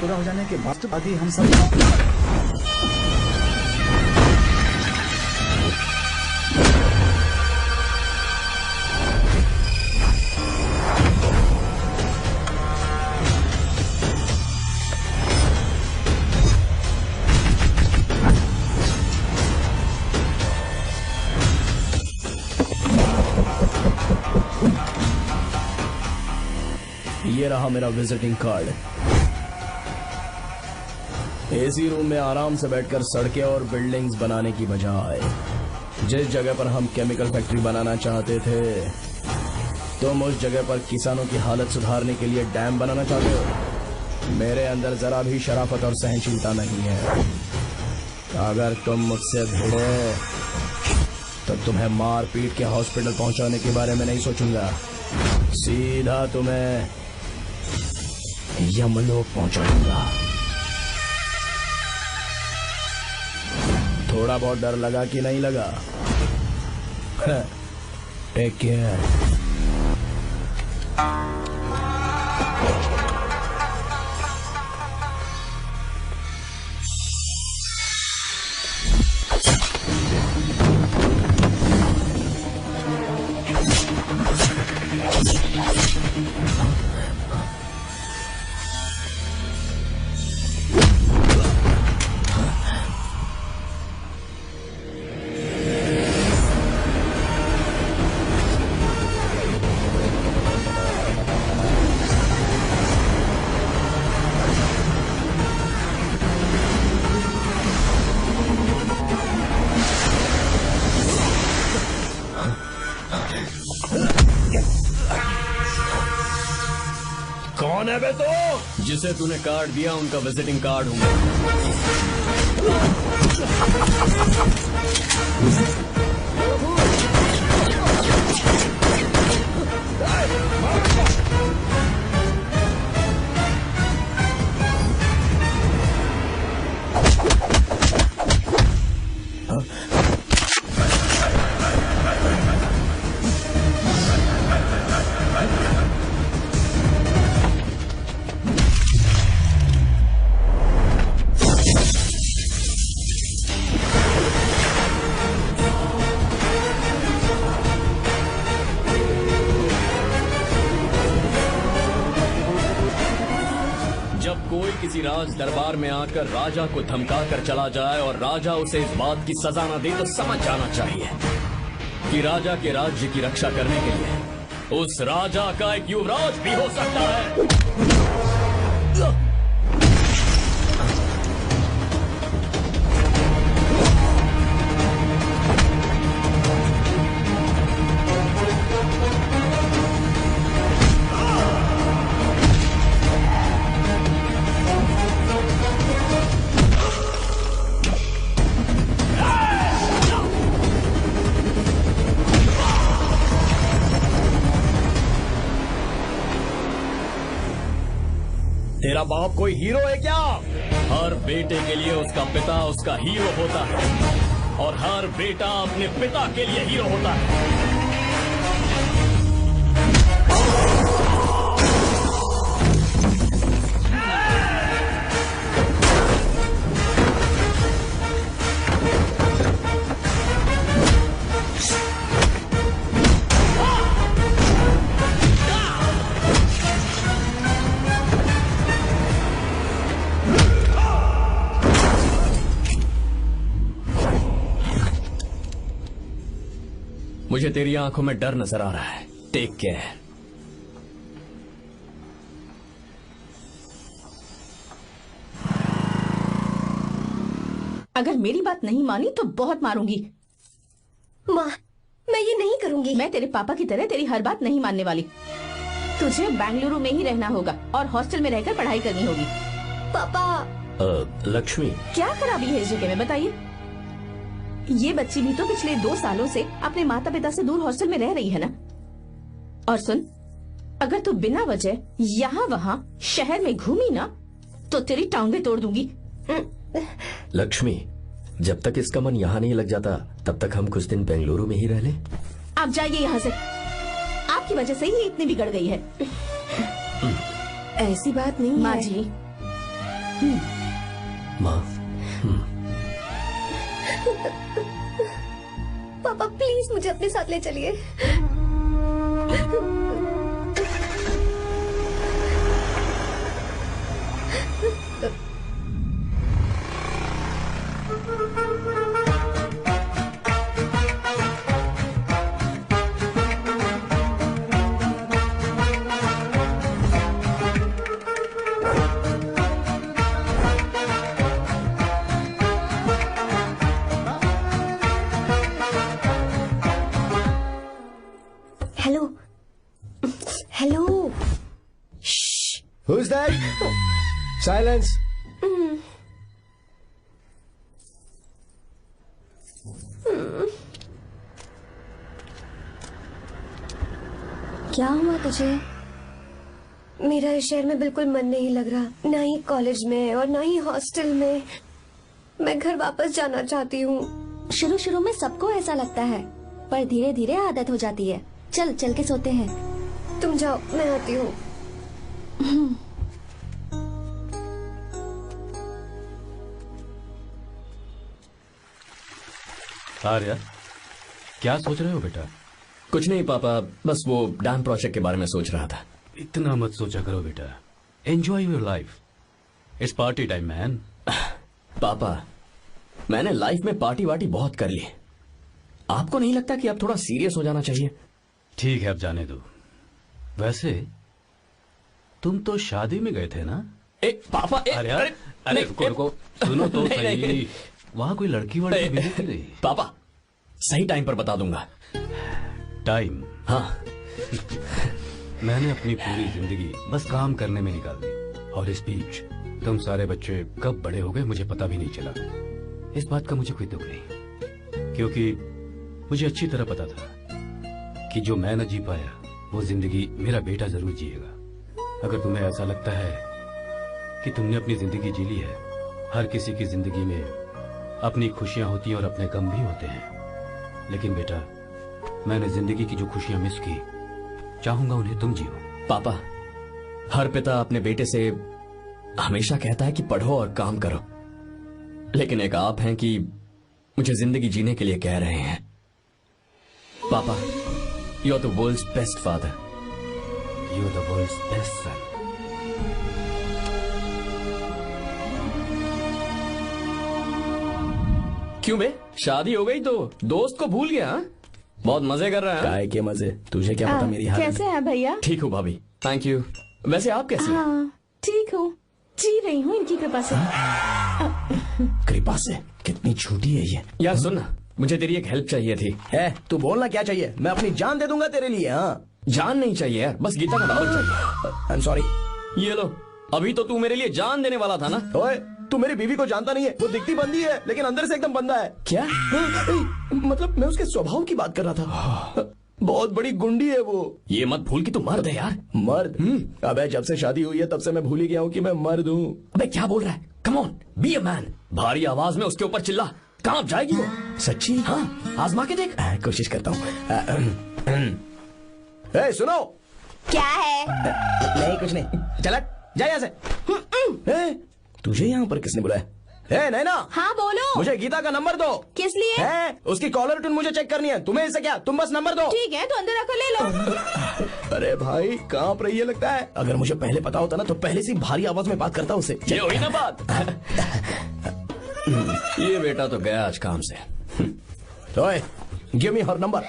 पूरा हो जाने के बाद ही हम सब ये रहा मेरा विजिटिंग कार्ड। एसी रूम में आराम से बैठकर सड़कें और बिल्डिंग्स बनाने की बजाय जिस जगह पर हम केमिकल फैक्ट्री बनाना चाहते थे, तुम उस जगह पर किसानों की हालत सुधारने के लिए डैम बनाना चाहते हो। मेरे अंदर जरा भी शराफत और सहनशीलता नहीं है। अगर तुम मुझसे भिड़े तो तुम्हें मार पीट के हॉस्पिटल पहुंचाने के बारे में नहीं सोचूंगा, सीधा तुम्हें यमलोक पहुंचाऊंगा। थोड़ा बहुत डर लगा कि नहीं लगा? Take care. कौन है बे तो? जिसे तूने कार्ड दिया उनका विजिटिंग कार्ड हूँ। कोई किसी राज दरबार में आकर राजा को धमका कर चला जाए और राजा उसे इस बात की सजा न दे, तो समझ जाना चाहिए कि राजा के राज्य की रक्षा करने के लिए उस राजा का एक युवराज भी हो सकता है। तेरा बाप कोई हीरो है क्या? हर बेटे के लिए उसका पिता उसका हीरो होता है और हर बेटा अपने पिता के लिए हीरो होता है। मुझे तेरी आंखों में डर नजर आ रहा है। Take care. अगर मेरी बात नहीं मानी तो बहुत मारूंगी। माँ, मैं ये नहीं करूंगी। मैं तेरे पापा की तरह तेरी हर बात नहीं मानने वाली। तुझे बेंगलुरु में ही रहना होगा और हॉस्टल में रहकर पढ़ाई करनी होगी। पापा। लक्ष्मी, क्या खराबी है इस जगह में, बताइए? ये बच्ची भी तो पिछले 2 सालों से अपने माता पिता से दूर हॉस्टल में रह रही है ना। और सुन, अगर तू बिना वजह यहाँ वहाँ शहर में घूमी ना तो तेरी टांगें तोड़ दूंगी। लक्ष्मी, जब तक इसका मन यहाँ नहीं लग जाता तब तक हम कुछ दिन बेंगलुरु में ही रह लें। आप जाइए यहाँ से। आपकी वजह से ही इतनी बिगड़ गई है। ऐसी बात नहीं माँ है। जी, माँ, पापा प्लीज मुझे अपने साथ ले चलिए। Hello hello. Who's that? Silence. क्या हुआ तुझे? मेरा इस शहर में बिल्कुल मन नहीं लग रहा, ना ही कॉलेज में और ना ही हॉस्टल में। मैं घर वापस जाना चाहती हूँ। शुरू शुरू में सबको ऐसा लगता है, पर धीरे धीरे आदत हो जाती है। चल चल के सोते हैं। तुम जाओ, मैं आती हूँ। आर्या, क्या सोच रहे हो बेटा? कुछ नहीं पापा, बस वो डैम प्रोजेक्ट के बारे में सोच रहा था। इतना मत सोचा करो बेटा, enjoy your life, it's party time man. पापा, मैंने लाइफ में पार्टी वार्टी बहुत कर ली, आपको नहीं लगता कि अब थोड़ा सीरियस हो जाना चाहिए? ठीक है, अब जाने दो। वैसे तुम तो शादी में गए थे ना? पापा अरे अरे रुको रुको, सुनो तो सही। वहाँ कोई लड़की वड़की मिली थी? नहीं पापा, सही टाइम पर बता दूंगा। टाइम? हाँ। मैंने अपनी पूरी जिंदगी बस काम करने में निकाल दी, और इस बीच तुम सारे बच्चे कब बड़े हो गए मुझे पता भी नहीं चला। इस बात का मुझे कोई दुख नहीं, क्योंकि मुझे अच्छी तरह पता था कि जो मैं न जी पाया वो जिंदगी मेरा बेटा जरूर जिएगा। अगर तुम्हें ऐसा लगता है कि तुमने अपनी जिंदगी जी ली है, हर किसी की जिंदगी में अपनी खुशियां होती हैं और अपने गम भी होते हैं, लेकिन बेटा मैंने जिंदगी की जो खुशियां मिस की, चाहूंगा उन्हें तुम जियो। पापा, हर पिता अपने बेटे से हमेशा कहता है कि पढ़ो और काम करो, लेकिन एक आप हैं कि मुझे जिंदगी जीने के लिए कह रहे हैं। पापा, you are the world's best father. You are the world's best son. क्यों बे, शादी हो गई तो दोस्त को भूल गया? हा? बहुत मजे कर रहा है। काय के मजे, तुझे क्या पता मेरी हालत। कैसे है भैया? ठीक हूँ भाभी, थैंक यू। वैसे आप कैसे हैं? हाँ ठीक हूँ, जी रही हूँ इनकी कृपा से। कृपा से? कितनी झूठी है ये। यार सुन ना, मुझे तेरी एक हेल्प चाहिए थी। है तू बोलना क्या चाहिए, मैं अपनी जान दे दूंगा तेरे लिए। हाँ, जान नहीं चाहिए यार, बस गीता का नंबर चाहिए। I am sorry. ये लो, अभी तो तू मेरे लिए जान देने वाला था ना। ओए, तू मेरी बीवी को जानता नहीं है, वो दिखती बंदी है लेकिन अंदर से एकदम बंदा है। क्या? मतलब मैं उसके स्वभाव की बात कर रहा था। बहुत बड़ी गुंडी है वो। ये मत भूल कि तू मर्द है यार। मर्द? अबे जब से शादी हुई है तब से मैं भूल ही गया हूँ कि मैं मर्द हूँ। अबे क्या बोल रहा है? Come on, be a man. भारी आवाज में उसके ऊपर चिल्ला, कहाँ जाएगी वो? सच्ची? हाँ, आजमा के देख। कोशिश करता हूँ। सुनो। क्या है? नहीं कुछ नहीं, चल जा यहाँ से। तुझे यहाँ पर किसने बुलाया? नैना। हाँ बोलो। मुझे गीता का नंबर दो। किस लिए? उसकी कॉलर ट्यून मुझे चेक करनी है। तुम्हें इससे क्या, तुम बस नंबर दो। ठीक है तो अंदर आकर ले लो। अरे भाई कांप रही है लगता है। अगर मुझे पहले पता होता ना तो पहले से भारी आवाज में बात करता उससे। ये हुई ना बात। ये बेटा तो गया आज काम से। गिव मी हर नंबर।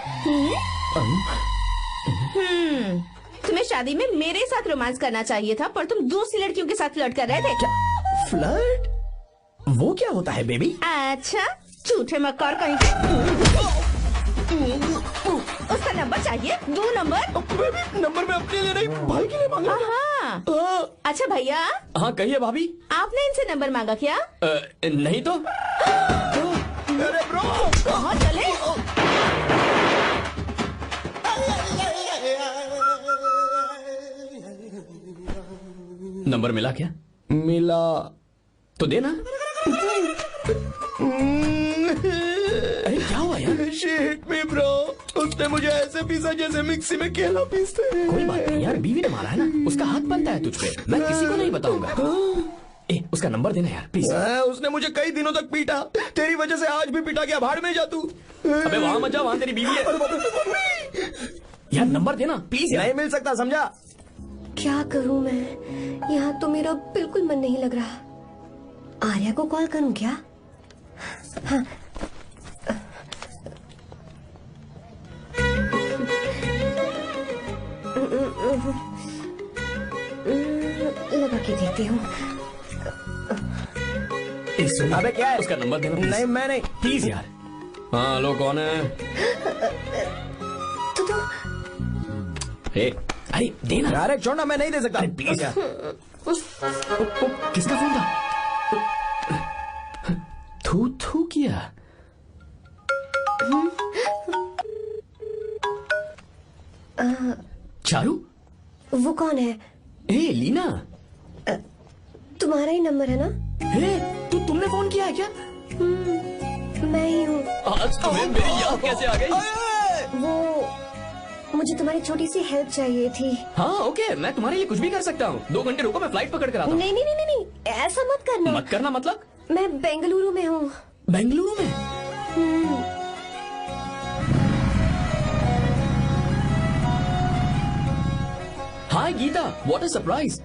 तुम्हें शादी में मेरे साथ रोमांस करना चाहिए था, पर तुम दूसरी लड़कियों के साथ फ्लर्ट कर रहे थे। फ्लर्ट? वो क्या होता है बेबी? अच्छा, झूठे मक्कार कहीं के। उसका नंबर चाहिए? दो नंबर। बेबी नंबर मैं अपने लिए नहीं, भाई के लिए मांगा। हाँ। अच्छा भैया। हाँ कहिए भाभी। आपने इनसे नंबर मांगा क्या? नहीं तो। अरे ब्रो, कहाँ चले? नंबर मिला क्या? मिला तो देना। अरे क्या हुआ यार? शिट मी ब्रो, उसने मुझे ऐसे पीसा जैसे मिक्सी में केला पीसते हैं। कोई बात नहीं यार, बीवी ने मारा है ना, उसका हाथ बनता है तुझ पे। मैं किसी को नहीं बताऊंगा। उसका नंबर देना यार प्लीज। उसने मुझे कई दिनों तक पीटा, तेरी वजह से आज भी पीटा गया, भाड़ में जा तू। अबे वहां मत जा, वहां तेरी बीवी है। यार नंबर देना प्लीज। नहीं मिल सकता, समझा? क्या करूं मैं, यहाँ तो मेरा बिल्कुल मन नहीं लग रहा। आर्या को कॉल करूं क्या? हाँ। लगा के देती हूँ। अबे क्या है? उसका नंबर देना please। नहीं मैं नहीं। प्लीज यार। हाँ हेलो, कौन है? तो अरे देना। अरे छोड़ना, मैं नहीं दे सकता। अरे प्लीज यार। किसका फोन था? थू थू किया। चारू? वो कौन है? ए लीना। तुम्हारा ही नंबर है ना? तुमने फोन किया है क्या? मैं ही हूँ। आज तुम्हें मेरी याद कैसे आ गई? वो मुझे तुम्हारी छोटी सी हेल्प चाहिए थी। हाँ ओके, मैं तुम्हारे लिए कुछ भी कर सकता हूँ। 2 घंटे रुको, मैं फ्लाइट पकड़ कर आता हूँ। नहीं नहीं नहीं नहीं, ऐसा मत करना। मत करना मतलब? मैं बेंगलुरु में हूँ। बेंगलुरु में? हाय गीता, व्हाट अ सरप्राइज।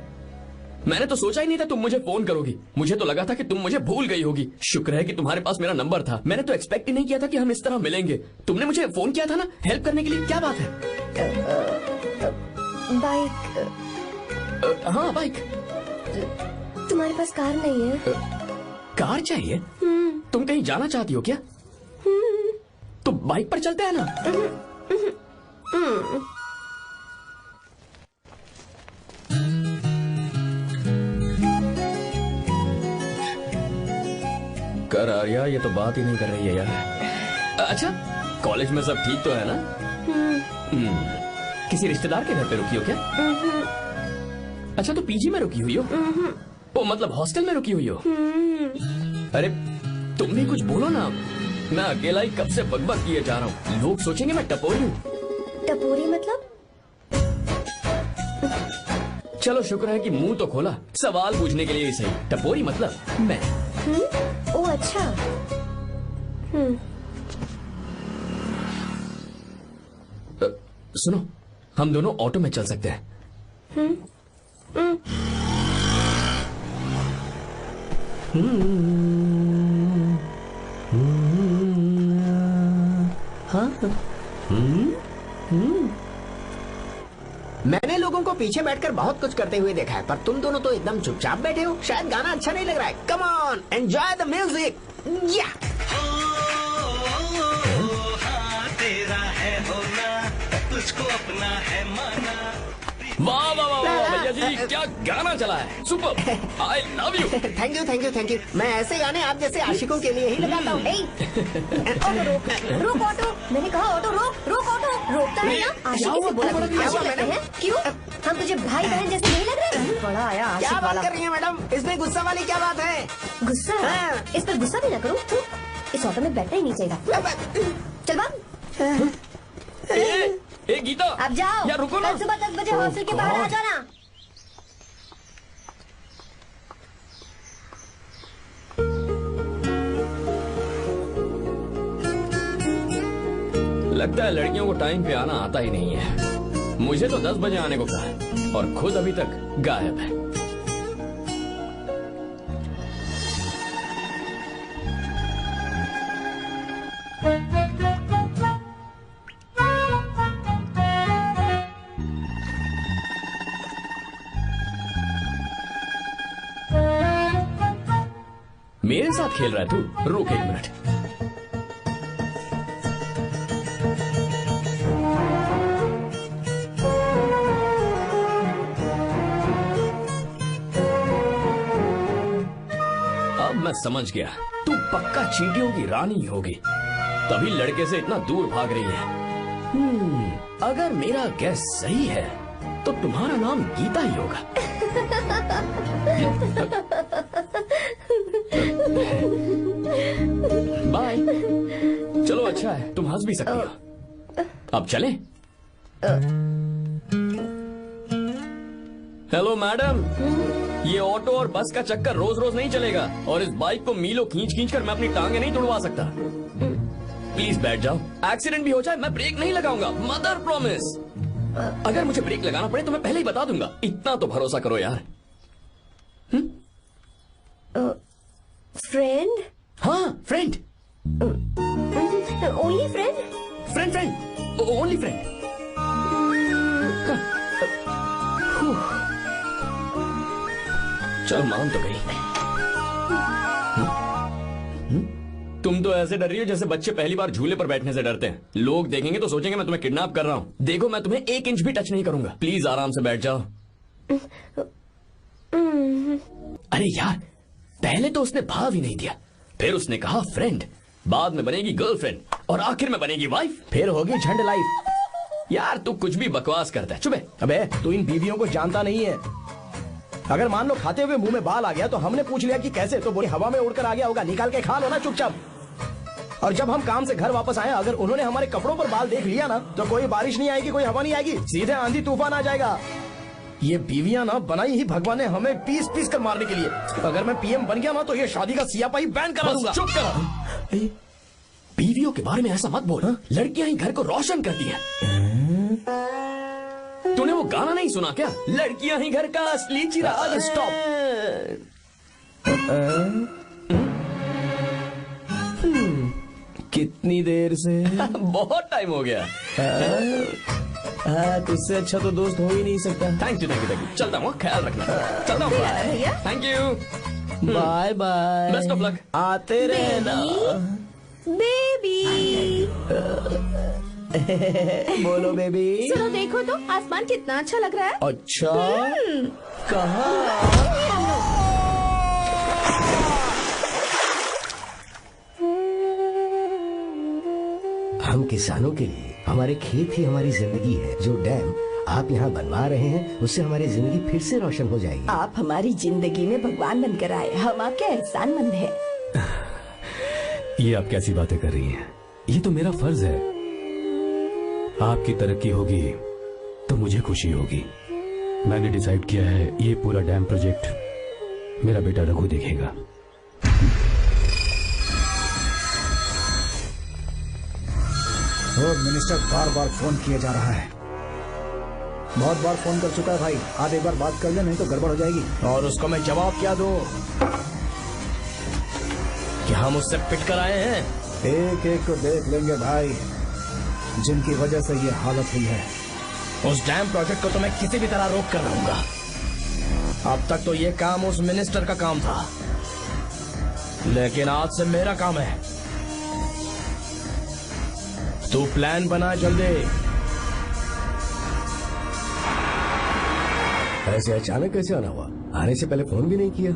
मैंने तो सोचा ही नहीं था तुम मुझे फोन करोगी। मुझे तो लगा था कि तुम मुझे भूल गई होगी। शुक्र है कि तुम्हारे पास मेरा नंबर था। मैंने तो एक्सपेक्ट ही नहीं किया था कि हम इस तरह मिलेंगे। तुमने मुझे फोन किया था ना हेल्प करने के लिए, क्या बात है? बाइक। हाँ बाइक। तुम्हारे पास कार नहीं है? कार चाहिए? तुम कहीं जाना चाहती हो क्या? तो बाइक पर चलते हैं ना। कर आर्या, ये तो बात ही नहीं कर रही है यार। अच्छा कॉलेज में सब ठीक तो है ना? किसी रिश्तेदार के घर पे रुकी हो क्या? अच्छा तो पीजी में रुकी हुई हो? ओ मतलब हॉस्टल में रुकी हुई हो? अरे तुम भी कुछ बोलो ना। मैं अकेला ही कब से बकबक किए जा रहा हूँ। लोग सोचेंगे मैं टपोरी हूँ। टपोरी मतलब? चलो शुक्र है कि मुंह तो खोला, सवाल पूछने के लिए ही सही। टपोरी मतलब मैं। ओ अच्छा। सुनो, हम दोनों ऑटो में चल सकते हैं। मैंने लोगों को पीछे बैठकर बहुत कुछ करते हुए देखा है, पर तुम दोनों तो एकदम चुपचाप बैठे हो। शायद गाना अच्छा नहीं लग रहा है। Come on, enjoy the music. या तेरा है होना, तुझको अपना है माना। वाह वाह वाह वाह भैया जी, क्या गाना चला है। Super, I love you. Thank you thank you thank you. मैं ऐसे गाने आप जैसे आशिकों के लिए ही लगाता हूँ। ऑटो रोक, रोक ऑटो। मैंने कहा ऑटो रोक, रोक ऑटो। रोकता है ना? आशिकी से बोला था। क्या हुआ मैडम? क्यों? हम तुझे भाई बहन जैसे नहीं लग रहे? बड़ा आया क्या आशिक बात वाला। कर रही है मैडम? इसमें गुस्सा वाली क्या बात है? गुस्सा? हाँ। इस पर गुस्सा भी ना करो। इस ऑटो में बैठना ही नहीं चाहिए। चल बात। ए गीता, अब जाओ। यार रुको ना। कल सुबह 10 बजे हॉस्टल के बाहर आ जाना। लगता है लड़कियों को टाइम पे आना आता ही नहीं है। मुझे तो 10 बजे आने को कहा है और खुद अभी तक गायब है। मेरे साथ खेल रहा है तू? रुक 1 मिनट। अब मैं समझ गया, तू पक्का चींटियों की रानी होगी, तभी लड़के से इतना दूर भाग रही है। अगर मेरा गैस सही है तो तुम्हारा नाम गीता ही होगा। बाय। चलो अच्छा है, तुम हंस भी सकती हो। अब चलें? हेलो मैडम, ये ऑटो और बस का चक्कर रोज रोज नहीं चलेगा, और इस बाइक को मीलों खींच खींच कर मैं अपनी टांगे नहीं तुड़वा सकता। प्लीज बैठ जाओ, एक्सीडेंट भी हो जाए मैं ब्रेक नहीं लगाऊंगा, मदर प्रॉमिस। अगर मुझे ब्रेक लगाना पड़े तो मैं पहले ही बता दूंगा, इतना तो भरोसा करो यार। फ्रेंड? हाँ friend, only friend? Friend friend, only friend. चलो मान तो गई। तुम तो ऐसे डर रही हो जैसे बच्चे पहली बार झूले पर बैठने से डरते हैं। लोग देखेंगे तो सोचेंगे मैं तुम्हें किडनैप कर रहा हूँ। देखो मैं तुम्हें 1 इंच भी टच नहीं करूंगा, प्लीज आराम से बैठ जाओ। अरे यार, पहले तो उसने भाव ही नहीं दिया, फिर उसने कहा फ्रेंड, बाद में बनेगी गर्लफ्रेंड और आखिर में बनेगी वाइफ, फिर होगी झंड लाइफ। यार तू कुछ भी बकवास करता है, चुप है। अबे तू इन बीवियों को जानता नहीं है। अगर मान लो खाते हुए मुंह में बाल आ गया तो हमने पूछ लिया कि कैसे, तो बोली हवा में उड़कर आ गया होगा, निकाल के खा लो ना चुपचाप। और जब हम काम से घर वापस आए, अगर उन्होंने हमारे कपड़ों पर बाल देख लिया ना, तो कोई बारिश नहीं आएगी, कोई हवा नहीं आएगी, सीधे आंधी तूफान आ जाएगा। ये बीवियां ना बनाई ही भगवान ने हमें पीस पीस कर मारने के लिए। अगर मैं पीएम बन गया ना तो ये शादी का सियापाही बैन करा दूंगा। चुप कर। बीवियों के बारे में ऐसा मत बोल, लड़कियां ही घर को रोशन करती हैं। तूने वो गाना नहीं सुना क्या, लड़कियां ही घर का असली चिराग। स्टॉप। कितनी देर से? बहुत टाइम हो गया। तुझसे अच्छा तो दोस्त हो ही नहीं सकता। Thank you thank you thank you. चलता हूँ, ख्याल रखना। चलता हूँ, thank you, bye bye, best of luck. आते रहना बेबी। बोलो बेबी। चलो देखो तो आसमान कितना अच्छा लग रहा है। अच्छा, कहाँ? हम किसानों के लिए हमारे खेत ही हमारी जिंदगी है। जो डैम आप यहाँ बनवा रहे हैं उससे हमारी जिंदगी फिर से रोशन हो जाएगी। आप हमारी जिंदगी में भगवान बनकर आए, हम आपके एहसानमंद हैं। ये आप कैसी बातें कर रही हैं? ये तो मेरा फर्ज है। आपकी तरक्की होगी तो मुझे खुशी होगी। मैंने डिसाइड किया है ये पूरा डैम प्रोजेक्ट मेरा बेटा रघु देखेगा। और मिनिस्टर बार बार फोन किया जा रहा है, बहुत बार फोन कर चुका है भाई। आप एक बार बात कर ले, नहीं तो गड़बड़ हो जाएगी। और उसको मैं जवाब क्या दूं कि हम उससे पिट कर आए हैं? एक एक को देख लेंगे भाई, जिनकी वजह से ये हालत हुई है। उस डैम प्रोजेक्ट को तो मैं किसी भी तरह रोक कर रहूंगा। अब तक तो ये काम उस मिनिस्टर का काम था, लेकिन आज से मेरा काम है। तू प्लान बना जल्दी। ऐसे अचानक कैसे आना हुआ? आने से पहले फोन भी नहीं किया?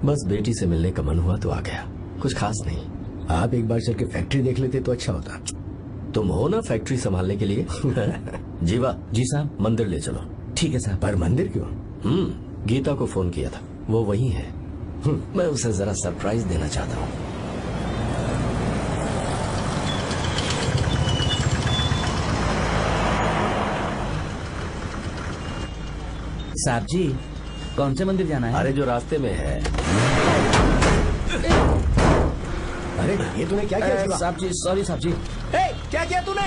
बस बेटी से मिलने का मन हुआ तो आ गया, कुछ खास नहीं। आप एक बार चल के फैक्ट्री देख लेते तो अच्छा होता। तुम हो ना फैक्ट्री संभालने के लिए। जीवा जी साहब। मंदिर ले चलो। ठीक है साहब। पर मंदिर क्यों? गीता को फोन किया था, वो वही है। मैं उसे जरा सरप्राइज देना चाहता हूँ। साहब जी, कौन से मंदिर जाना है? अरे जो रास्ते में है। अरे ये तूने क्या किया? साहब जी सॉरी साहब जी। क्या किया तूने?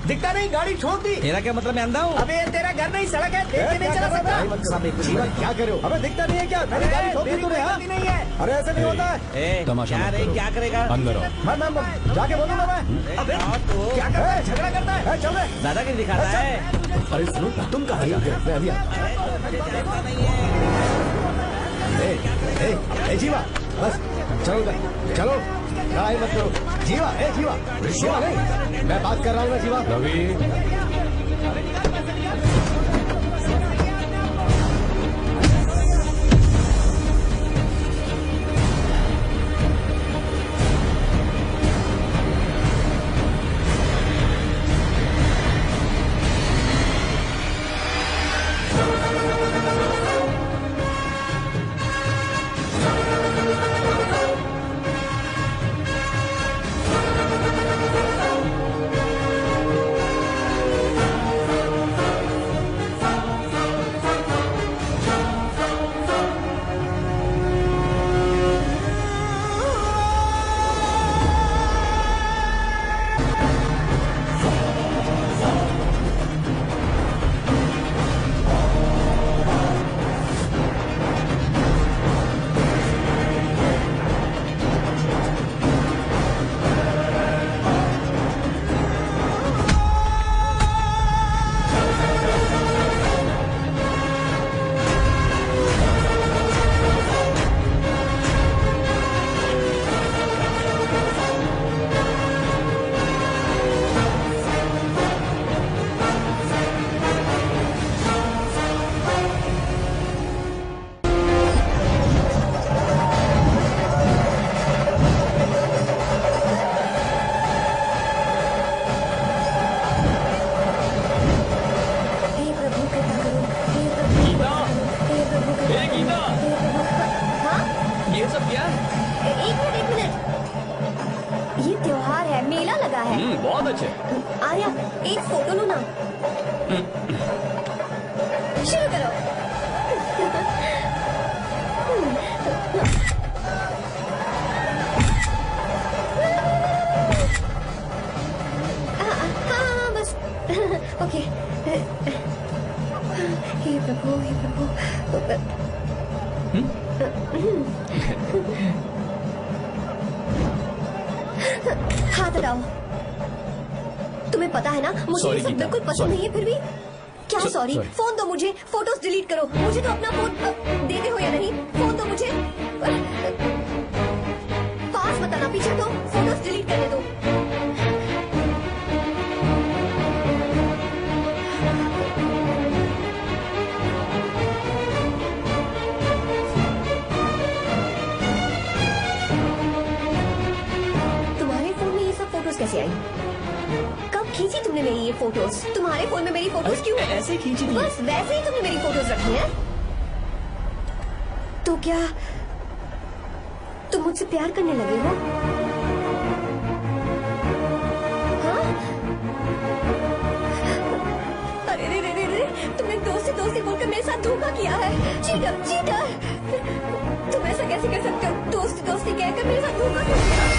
दिखता नहीं, गाड़ी छोड़ दी। तेरा क्या मतलब, मैं अंधा हूँ? अबे ये तेरा घर नहीं, सड़क है, देख के नहीं चला सकता। जीवन क्या करे हो? अबे दिखता नहीं है क्या? मैंने गाड़ी ठोक दी तूने? हाँ? नहीं है। अरे ऐसे नहीं होता है। तमाशा क्या मत रे, करो। क्या करेगा? अंदर आओ। मैं जाके बोलूंगा मैं। अबे क्या करता है? झगड़ा करता है? चल रहे। दादागिरी दिखा रहा है। अरे सुनो, तुम कहाँ जा रहे हो? मैं अभी जीवा बस चलो उधर, चलो लड़ाई मत करो। जीवा जीवा जीवा नहीं, मैं बात कर रहा हूँ ना जीवा। रवि, ये सब क्या है? एक मिनट। ये त्योहार है, मेला लगा है। बहुत अच्छे। आर्या, एक फोटो लो ना। शुरू करो। हाँ बस। ओके। हे प्रभु, हे प्रभु। हाथ हटाओ। तुम्हें पता है ना, मुझे ये सब बिल्कुल पसंद नहीं है, फिर भी क्या सॉरी? फोन दो मुझे, फोटोज डिलीट करो। मुझे तो अपना फोन देते हो या नहीं? फोन दो मुझे। पास मत आना, पीछे तो फोटोज डिलीट करने दो। तुम्हारे फोन में ये सब फोटोज कैसे आई? कब खींची तुमने मेरी ये फोटोज? तुम्हारे फोन में मेरी फोटोज क्यों है? ऐसे खींची थी। बस वैसे ही तुमने मेरी फोटोज रखी हैं। तो क्या तुम मुझसे प्यार करने लगे हो? हाँ? अरे रे रे रे रे, तुमने दोस्ती बोलकर मेरे साथ धोखा किया है। Cheater, cheater! तुम ऐसा कैसे कर सकते हो? दोस्ती कहकर मेरे साथ धोखा किया।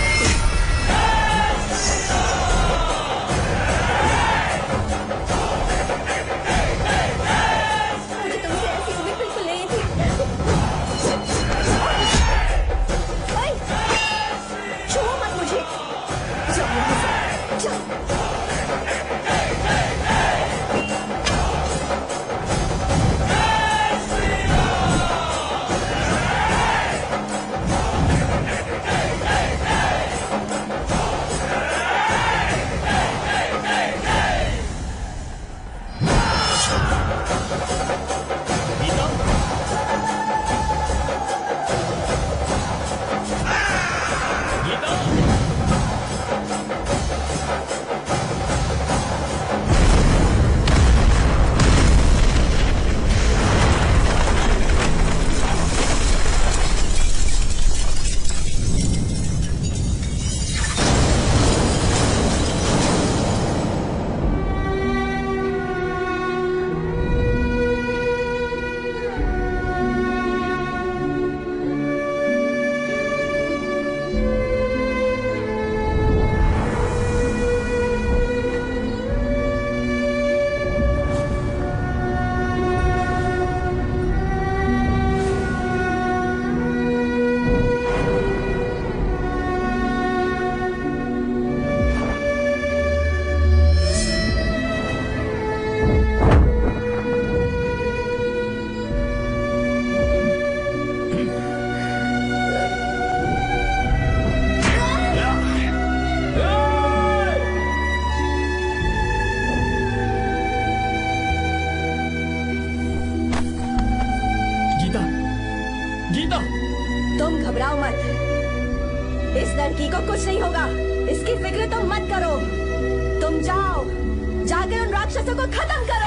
इस लड़की को कुछ नहीं होगा, इसकी फिक्र तुम मत करो। तुम जाओ, जाकर उन राक्षसों को खत्म करो।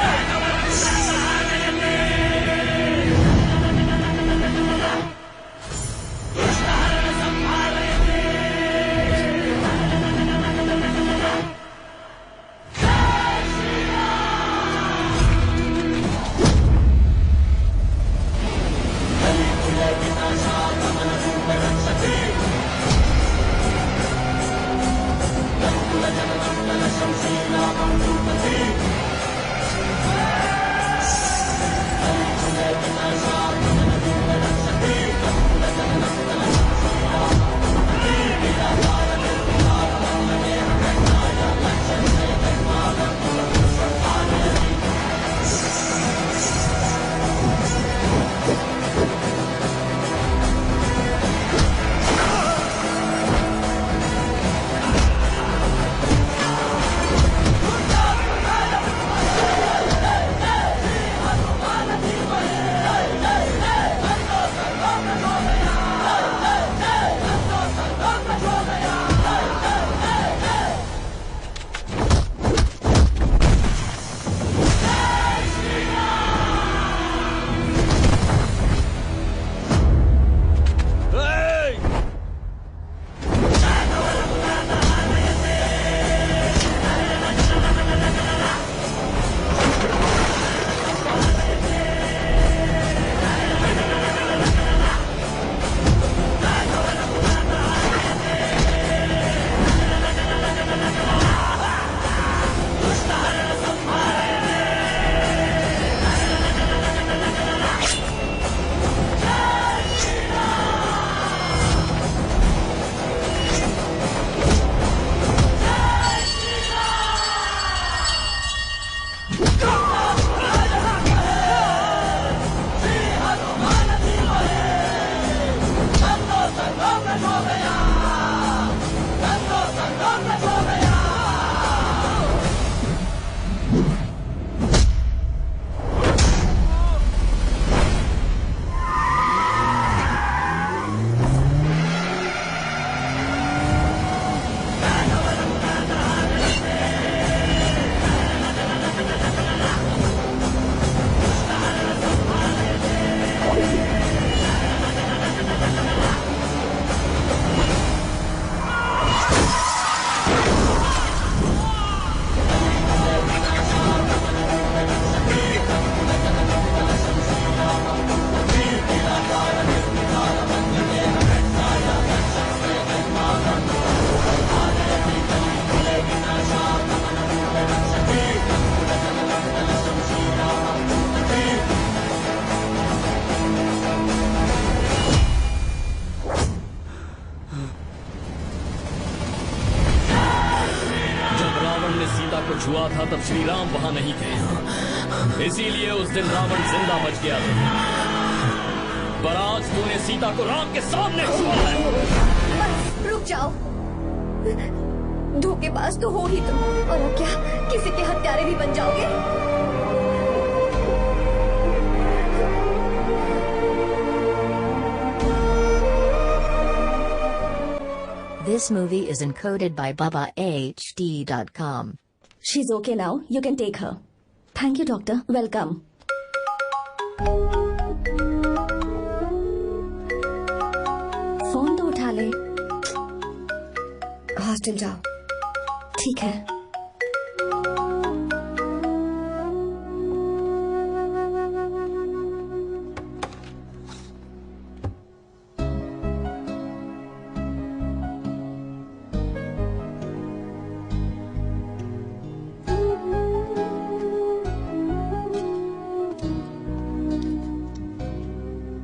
को छुआ था तब श्री राम वहां नहीं थे, इसीलिए उस दिन रावण जिंदा बच गया था। पर आज तूने सीता को राम के सामने छुआ है। रुक जाओ, धोखेबाज तो हो ही तुम, और अब क्या किसी के हत्यारे भी बन जाओगे? This movie is encoded by BabaHD.com. She's okay now. You can take her. Thank you, doctor. Welcome. Phone तो उठा ले। हॉस्टल जाओ। ठीक है।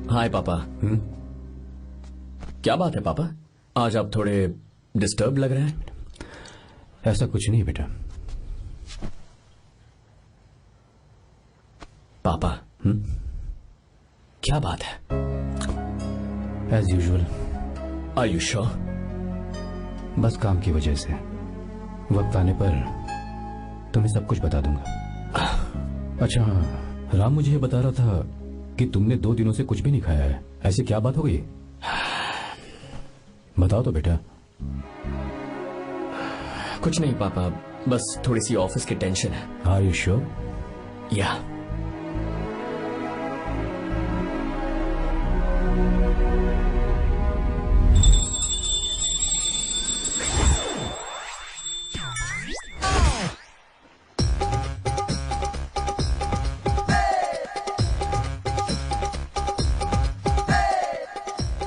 हाय पापा। क्या बात है पापा, आज आप थोड़े डिस्टर्ब लग रहे हैं। ऐसा कुछ नहीं बेटा। पापा क्या बात है? As usual. Are you sure? बस काम की वजह से। वक्त आने पर तुम्हें सब कुछ बता दूंगा। अच्छा हाँ, राम मुझे ये बता रहा था कि तुमने 2 दिनों से कुछ भी नहीं खाया है। ऐसी क्या बात हो गई? बताओ तो बेटा। कुछ नहीं पापा, बस थोड़ी सी ऑफिस की टेंशन है। Are you sure? या।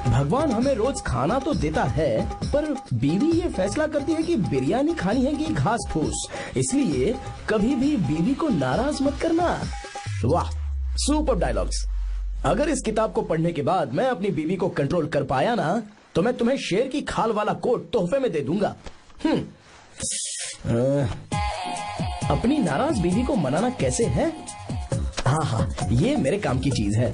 भगवान हमें रोज खाना तो देता है, पर बीवी ये फैसला करती है कि बिरयानी खानी है कि घास फूस। इसलिए कभी भी बीवी को नाराज मत करना। वाह, सुपर डायलॉग्स। अगर इस किताब को पढ़ने के बाद मैं अपनी बीवी को कंट्रोल कर पाया ना, तो मैं तुम्हें शेर की खाल वाला कोट तोहफे में दे दूंगा। अपनी नाराज बीवी को मनाना कैसे है? हाँ, ये मेरे काम की चीज है।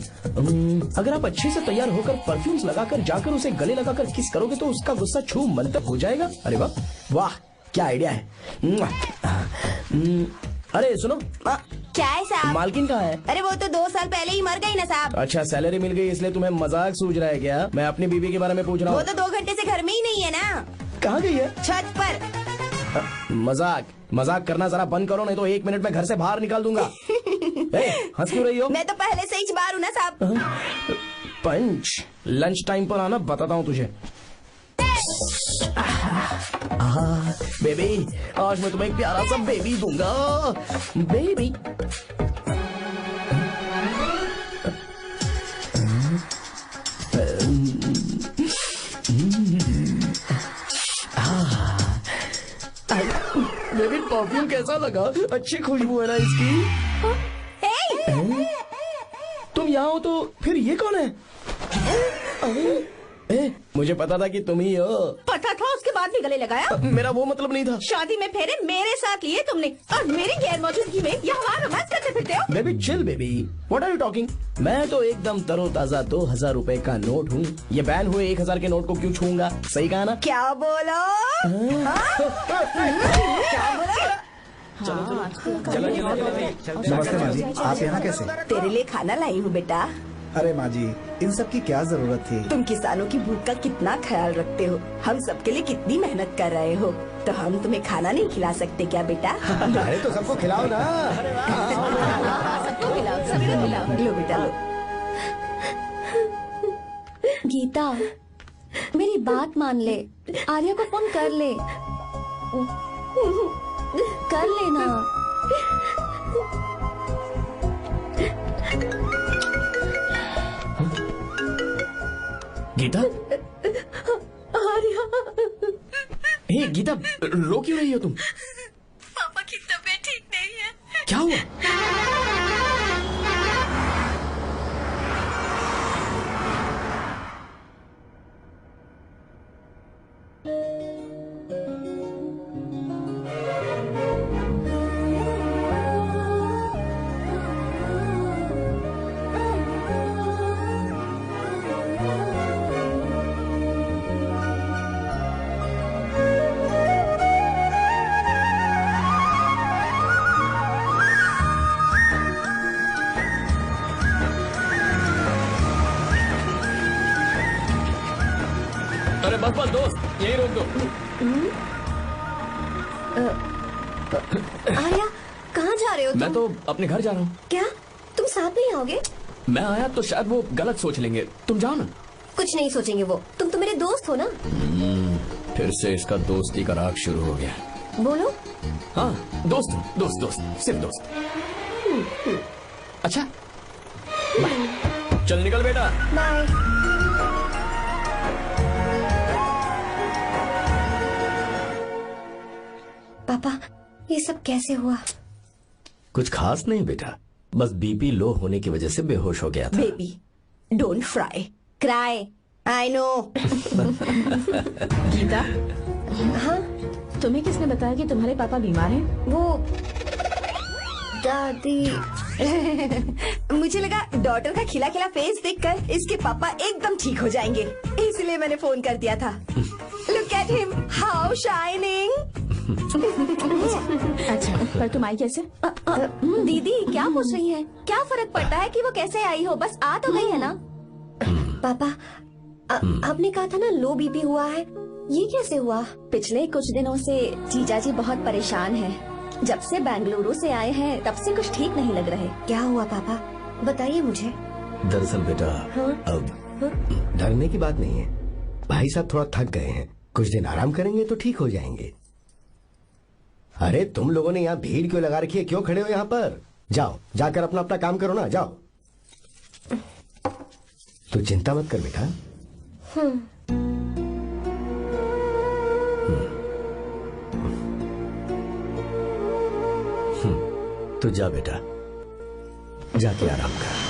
अगर आप अच्छे से तैयार होकर परफ्यूम्स लगाकर जाकर उसे गले लगाकर किस करोगे तो उसका गुस्सा छू मंतर हो जाएगा। अरे वाह वाह, क्या आइडिया है। अरे सुनो। क्या है साहब? मालकिन कहाँ है? अरे वो तो 2 साल पहले ही मर गई ना साहब। अच्छा, सैलरी मिल गई इसलिए तुम्हें मजाक सूझ रहा है क्या? मैं अपनी बीवी के बारे में पूछ रहा हूँ। वो तो 2 घंटे से घर में ही नहीं है ना। कहाँ गई है? छत पर। मजाक करना जरा बंद करो, नहीं तो 1 मिनट में घर से बाहर निकाल दूंगा। हंस क्यों रही हो? मैं तो पहले से ही बाहर हूँ ना साहब। पंच, लंच टाइम पर आना, बताता हूँ तुझे। बेबी, आज मैं तुम्हें एक प्यारा सा बेबी दूंगा। बेबी। बेबी, परफ्यूम कैसा लगा? अच्छी खुशबू है ना इसकी। तुम यहाँ हो तो फिर ये कौन है? मुझे पता था कि तुम ही हो। पता था, उसके बाद भी गले लगाया? मेरा वो मतलब नहीं था। शादी में फेरे मेरे साथ लिए तुमने, और मेरी गैर मौजूदगी में यहाँ रोमांस करते फिरते हो। Baby chill baby, what are you talking? मैं तो एकदम तरोताजा 2000 रुपए का नोट हूँ। ये बैन हुए 1000 के नोट को क्यों छूऊंगा? सही कहा ना? क्या बोलो? क्या बोलो? नमस्ते माँ जी, आप यहाँ कैसे? तेरे लिए खाना लाई हूँ बेटा। अरे माँ जी, इन सब की क्या जरूरत थी? तुम किसानों की भूख का कितना ख्याल रखते हो, हम सबके लिए कितनी मेहनत कर रहे हो, तो हम तुम्हें खाना नहीं खिला सकते क्या बेटा? अरे तो सबको खिलाओ ना। सबको खिलाओ। लो बेटा लो। गीता, मेरी बात मान ले, आर्या को फोन कर ले। कर लेना। गीता? आर्या। हे गीता, रो क्यों रही हो तुम? पापा की तबीयत ठीक नहीं है। क्या हुआ? अरे बस बस दोस्त, यही रोक दो। आर्या, कहाँ जा रहे हो तुम? मैं तो अपने घर जा रहा हूँ। क्या तुम साथ नहीं आओगे? मैं आया तो शायद वो गलत सोच लेंगे, तुम जाओ ना। कुछ नहीं सोचेंगे वो, तुम तो मेरे दोस्त हो ना। फिर से इसका दोस्ती का राग शुरू हो गया। बोलो। हाँ, दोस्त दोस्त दोस्त, सिर्फ दोस्त। अच्छा बाय, चल निकल बेटा। बाय। पापा, ये सब कैसे हुआ? कुछ खास नहीं बेटा, बस बीपी लो होने की वजह से बेहोश हो गया था। Baby don't fry cry, I know. Geeta, हाँ तुम्हें किसने बताया कि तुम्हारे पापा बीमार हैं? वो दादी। मुझे लगा डॉटर का खिला खिला फेस देखकर इसके पापा एकदम ठीक हो जाएंगे, इसलिए मैंने फोन कर दिया था। Look at him, how shining. अच्छा, पर तुम आई कैसे? दीदी क्या पूछ रही है? क्या फर्क पड़ता है कि वो कैसे आई हो, बस आ तो गई है ना। पापा, आपने कहा था ना लो बीपी हुआ है, ये कैसे हुआ? पिछले कुछ दिनों से जीजा जी बहुत परेशान हैं। जब से बेंगलुरु से आए हैं तब से कुछ ठीक नहीं लग रहे। क्या हुआ पापा, बताइए मुझे। दरअसल बेटा, अब डरने की बात नहीं है। भाई साहब थोड़ा थक गए हैं, कुछ दिन आराम करेंगे तो ठीक हो जाएंगे। अरे तुम लोगों ने यहाँ भीड़ क्यों लगा रखी है? क्यों खड़े हो यहाँ पर? जाओ, जाकर अपना अपना काम करो ना, जाओ। तू चिंता मत कर बेटा। तू जा बेटा, जाके आराम कर।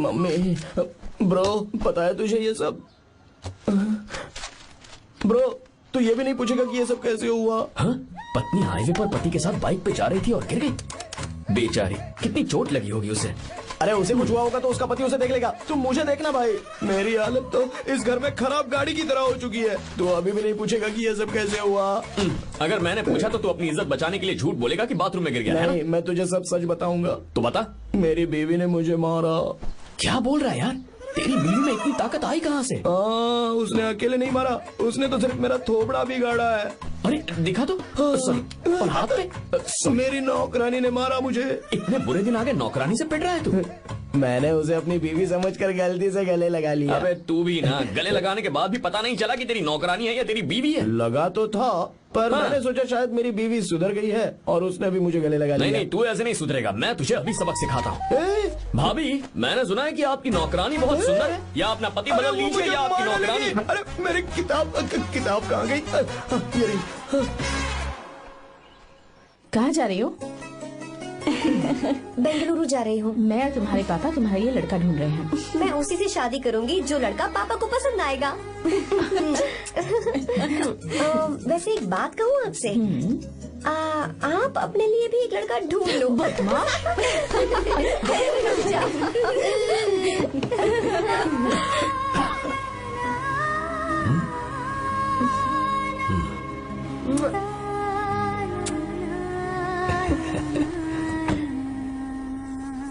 मम्मी, ब्रो, पता है तुझे ये सब? ब्रो, तू ये भी नहीं पूछेगा कि ये सब कैसे हुआ? हाँ? पत्नी हाईवे पर पति के साथ बाइक पे जा रही थी और गिर गई। बेचारी, कितनी चोट लगी होगी उसे। अरे उसे कुछ हुआ होगा तो उसका पति उसे देख लेगा, तुम मुझे देखना भाई। मेरी हालत तो इस घर में खराब गाड़ी की तरह हो चुकी है। तू अभी भी नहीं पूछेगा कि ये सब कैसे हुआ? अगर मैंने पूछा तो तू अपनी इज्जत बचाने के लिए झूठ बोलेगा कि बाथरूम में गिर गया। नहीं, मैं तुझे सब सच बताऊंगा। तो बता। मेरी बीवी ने मुझे मारा। क्या बोल रहा है यार? तेरी बीवी में इतनी ताकत आई कहाँ से? उसने अकेले नहीं मारा, उसने तो सिर्फ मेरा थोबड़ा बिगाड़ा है। अरे दिखा तो। सॉरी, और हाथ पे? मेरी नौकरानी ने मारा मुझे। इतने बुरे दिन आगे नौकरानी से पिट रहा है तू? मैंने उसे अपनी बीवी समझकर गलती से गले लगा लिया। अबे तू भी ना, गले लगाने के बाद भी पता नहीं चला कि तेरी नौकरानी है या तेरी बीवी है। लगा तो था, पर मैंने सोचा शायद मेरी बीवी सुधर गई है और उसने भी मुझे गले लगा लिया। नहीं, तू ऐसे नहीं सुधरेगा, मैं तुझे अभी सबक सिखाता हूँ। भाभी, मैंने सुना है कि आपकी नौकरानी बहुत सुंदर है, या अपना पति बदल लीजिए या आपकी नौकरानी। अरे मेरी किताब कहाँ गई? ये रही। कहाँ जा रही हो? बेंगलुरु जा रही हूँ। मैं और तुम्हारे पापा तुम्हारे लिए लड़का ढूंढ रहे हैं। मैं उसी से शादी करूंगी जो लड़का पापा को पसंद आएगा। वैसे एक बात कहूँ आपसे, आप अपने लिए भी एक लड़का ढूंढ लो।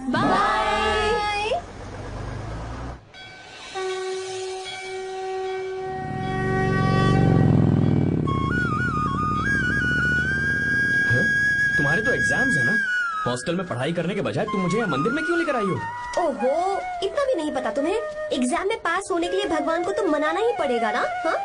बाय। तुम्हारे तो एग्जाम्स है ना? हॉस्टल में पढ़ाई करने के बजाय तुम मुझे यहाँ मंदिर में क्यों लेकर आई हो? ओहो, इतना भी नहीं पता तुम्हें? एग्जाम में पास होने के लिए भगवान को तो मनाना ही पड़ेगा ना। हाँ?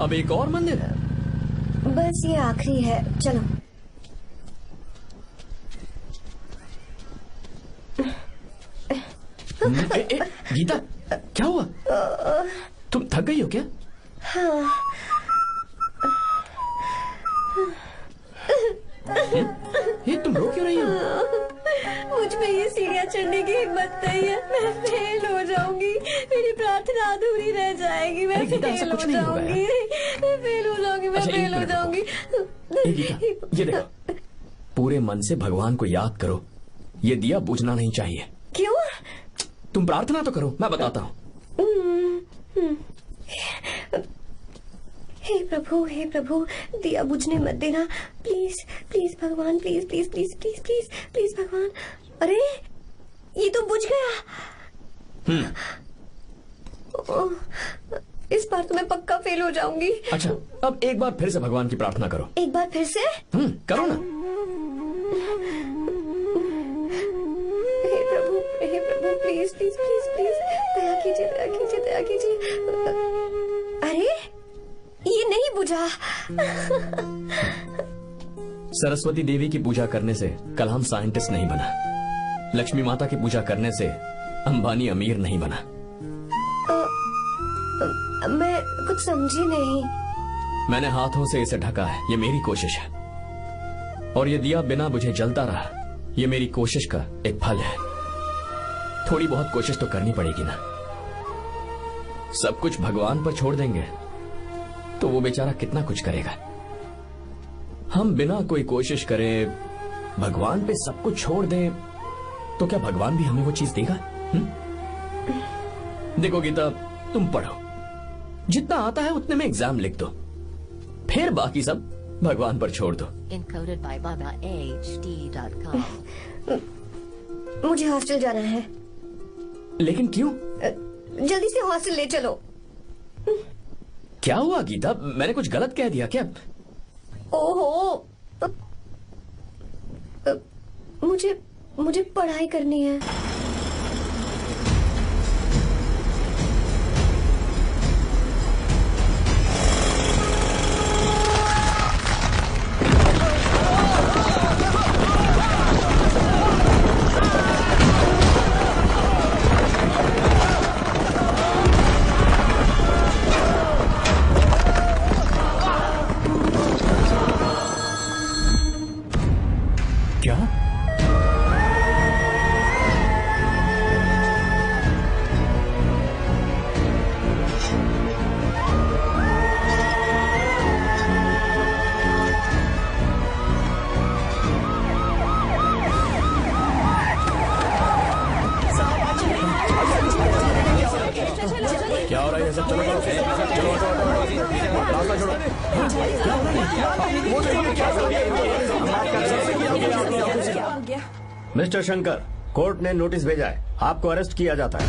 अब एक और मंदिर है? बस ये आखिरी है, चलो। गीता, क्या हुआ? तुम थक गई हो क्या? हाँ। ये तुम रो क्यों रही हो? मुझ में ये सीढ़ियाँ चढ़ने की हिम्मत नहीं है। मैं फेल हो जाऊंगी, मेरी प्रार्थना अधूरी रह जाएगी। मैं फेल हो जाऊंगी, मैं फेल हो जाऊंगी, मैं फेल हो जाऊंगी। ये देखो, पूरे मन से भगवान को याद करो। ये दिया बुझना नहीं चाहिए। क्यों? तुम प्रार्थना तो करो, मैं बताता हूँ। हे प्रभु, दिया बुझने मत देना, प्लीज प्लीज भगवान, please please please please please please भगवान। अरे ये तो बुझ गया। इस बार तो मैं पक्का फेल हो जाऊंगी। अच्छा, अब एक बार फिर से भगवान की प्रार्थना करो। एक बार फिर से? करो ना। हे प्रभु, प्लीज प्लीज प्लीज प्लीज, दया कीजिए, दया कीजिए, दया कीजिए। अरे ये नहीं बुझा। सरस्वती देवी की पूजा करने से कलाम साइंटिस्ट नहीं बना। लक्ष्मी माता की पूजा करने से अंबानी अमीर नहीं बना। मैं कुछ समझी नहीं। मैंने हाथों से इसे ढका है, ये मेरी कोशिश है। और ये दिया बिना बुझे जलता रहा, ये मेरी कोशिश का एक फल है। थोड़ी बहुत कोशिश तो करनी पड़ेगी ना। सब कुछ भगवान पर छोड़ देंगे तो वो बेचारा कितना कुछ करेगा। हम बिना कोई कोशिश करे भगवान पे सब कुछ छोड़ दें तो क्या भगवान भी हमें वो चीज देगा? देखो गीता, तुम पढ़ो, जितना आता है उतने में एग्जाम लिख दो, फिर बाकी सब भगवान पर छोड़ दो। Encoded by BabaHD.com. मुझे हॉस्टल जाना है। लेकिन क्यों? जल्दी से हॉस्टल ले चलो। क्या हुआ गीता, मैंने कुछ गलत कह दिया क्या? ओहो, मुझे पढ़ाई करनी है। क्या हो रहा है? सब चलो चलो चलो। मिस्टर शंकर, कोर्ट ने नोटिस भेजा है, आपको अरेस्ट किया जाता है।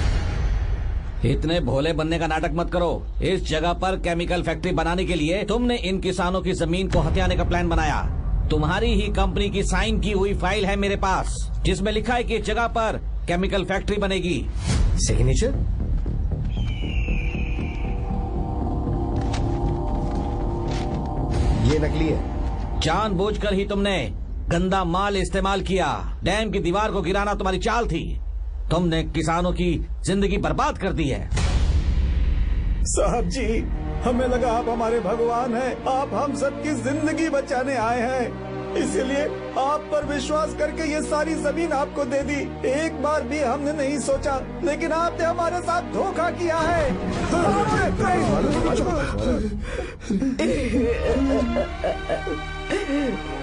इतने भोले बनने का नाटक मत करो। इस जगह पर केमिकल फैक्ट्री बनाने के लिए तुमने इन किसानों की जमीन को हथियाने का प्लान बनाया। तुम्हारी ही कंपनी की साइन की हुई फाइल है मेरे पास, जिसमें लिखा है कि इस जगह पर केमिकल फैक्ट्री बनेगी। सिग्नेचर? ये नकली है। जानबूझकर ही तुमने गंदा माल इस्तेमाल किया। डैम की दीवार को गिराना तुम्हारी चाल थी। तुमने किसानों की जिंदगी बर्बाद कर दी है। साहब जी, हमें लगा आप हमारे भगवान हैं, आप हम सबकी जिंदगी बचाने आए हैं, इसीलिए आप पर विश्वास करके ये सारी जमीन आपको दे दी। एक बार भी हमने नहीं सोचा, लेकिन आपने हमारे साथ धोखा किया है।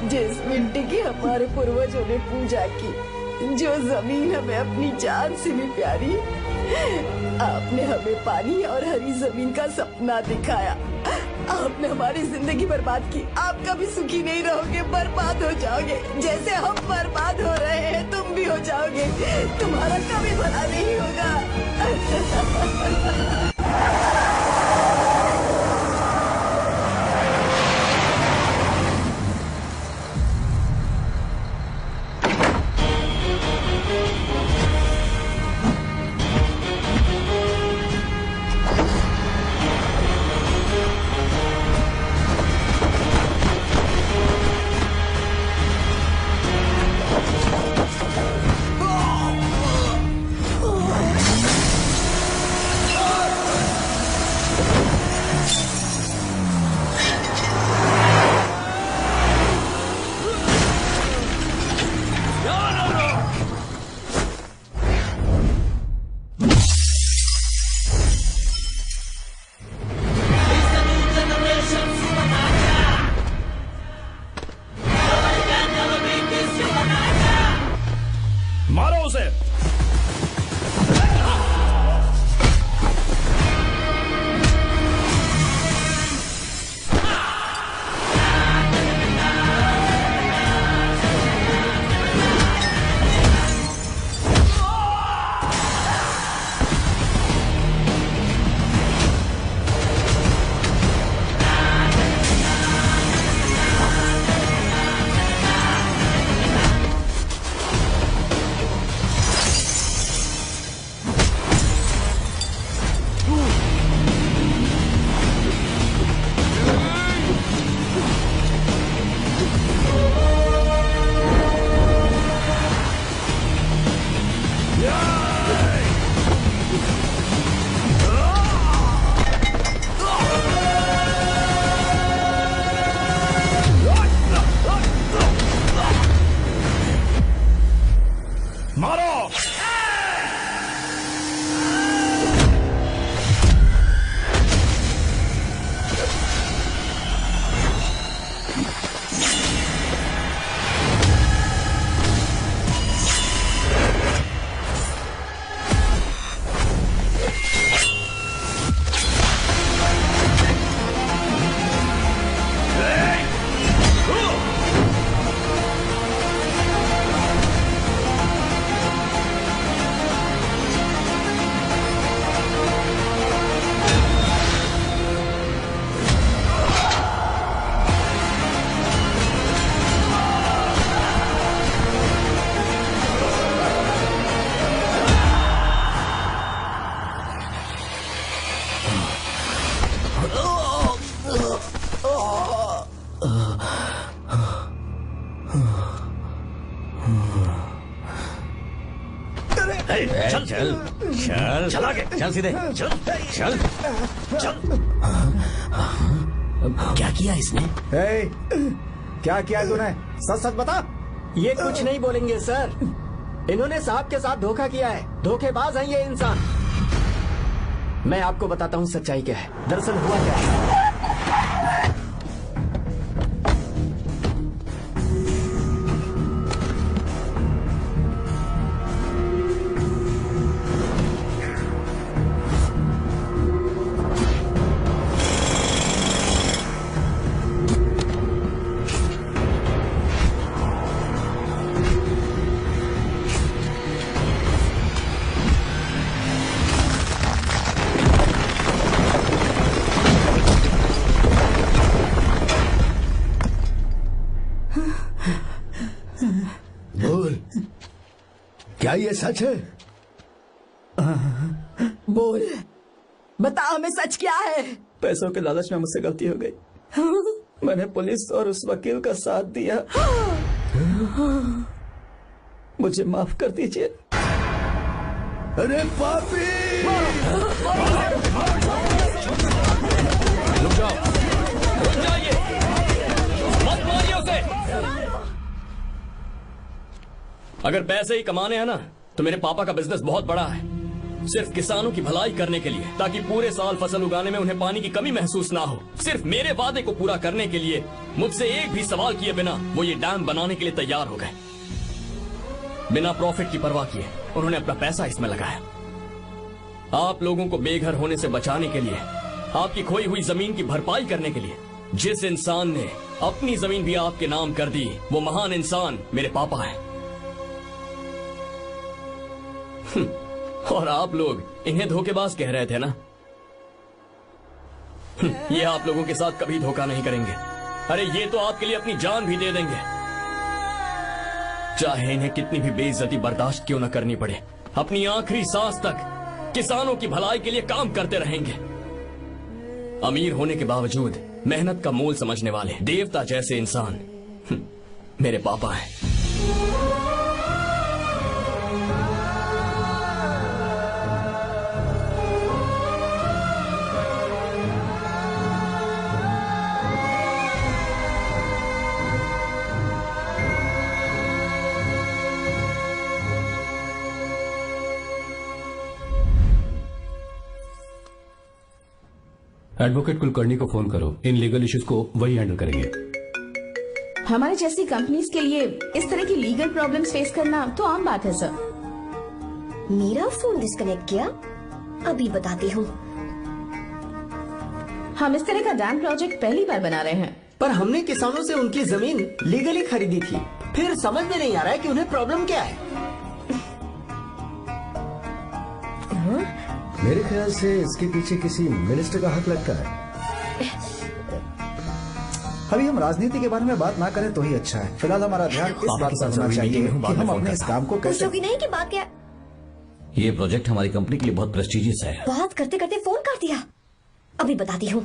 जिस मिट्टी की हमारे पूर्वजों ने पूजा की, जो जमीन हमें अपनी जान से भी प्यारी, आपने हमें पानी और हरी जमीन का सपना दिखाया। आपने हमारी जिंदगी बर्बाद की। आप कभी सुखी नहीं रहोगे, बर्बाद हो जाओगे। जैसे हम बर्बाद हो रहे हैं तुम भी हो जाओगे। तुम्हारा कभी भला नहीं होगा। उसे। चल चल चल चल आगे चल सीधे चल चल चल। क्या किया इसने? क्या किया तूने? सच सच बता। ये कुछ नहीं बोलेंगे सर। इन्होंने साहब के साथ धोखा किया है। धोखेबाज हैं ये इंसान। मैं आपको बताता हूँ सच्चाई क्या है। दरअसल हुआ क्या है, क्या ये सच है? बोल, बता हमें सच क्या है? पैसों के लालच में मुझसे गलती हो गई। मैंने पुलिस और उस वकील का साथ दिया। मुझे माफ कर दीजिए। अरे पापी! रुक जाओ, रुक जाइए, मत मारिए उसे। अगर पैसे ही कमाने हैं ना, तो मेरे पापा का बिजनेस बहुत बड़ा है। सिर्फ किसानों की भलाई करने के लिए, ताकि पूरे साल फसल उगाने में उन्हें पानी की कमी महसूस ना हो। सिर्फ मेरे वादे को पूरा करने के लिए मुझसे एक भी सवाल किए बिना वो ये डैम बनाने के लिए तैयार हो गए। बिना प्रॉफिट की परवाह किए उन्होंने अपना पैसा इसमें लगाया। आप लोगों को बेघर होने से बचाने के लिए, आपकी खोई हुई जमीन की भरपाई करने के लिए, जिस इंसान ने अपनी जमीन भी आपके नाम कर दी, वो महान इंसान मेरे पापा हैं। और आप लोग इन्हें धोखेबाज कह रहे थे ना? ये आप लोगों के साथ कभी धोखा नहीं करेंगे। अरे ये तो आपके लिए अपनी जान भी दे देंगे, चाहे इन्हें कितनी भी बेइज्जती बर्दाश्त क्यों न करनी पड़े। अपनी आखिरी सांस तक किसानों की भलाई के लिए काम करते रहेंगे। अमीर होने के बावजूद मेहनत का मोल समझने वाले देवता जैसे इंसान मेरे पापा हैं। एडवोकेट कुलकर्णी को फोन करो। इन लीगल इश्यूज को वही हैंडल करेंगे। हमारे जैसी कंपनीज के लिए इस तरह की लीगल प्रॉब्लम्स फेस करना तो आम बात है सर। मेरा फोन डिस्कनेक्ट किया? अभी बताती हूँ। हम इस तरह का डैम प्रोजेक्ट पहली बार बना रहे हैं। पर हमने किसानों से उनकी जमीन लीगली खरीदी थी, फिर समझ में नहीं आ रहा है कि उन्हें प्रॉब्लम क्या है। मेरे ख्याल से इसके पीछे किसी मिनिस्टर का हाथ लगता है। अभी हम राजनीति के बारे में बात ना करें तो ही अच्छा है। फिलहाल हमारा ध्यान इस बात पर होना चाहिए कि हम अपने इस काम को कैसे। पूछोगी नहीं कि बात क्या? ये प्रोजेक्ट हमारी कंपनी के लिए बहुत प्रेस्टिजियस है। बात करते करते फोन कर दिया। अभी बताती हूँ।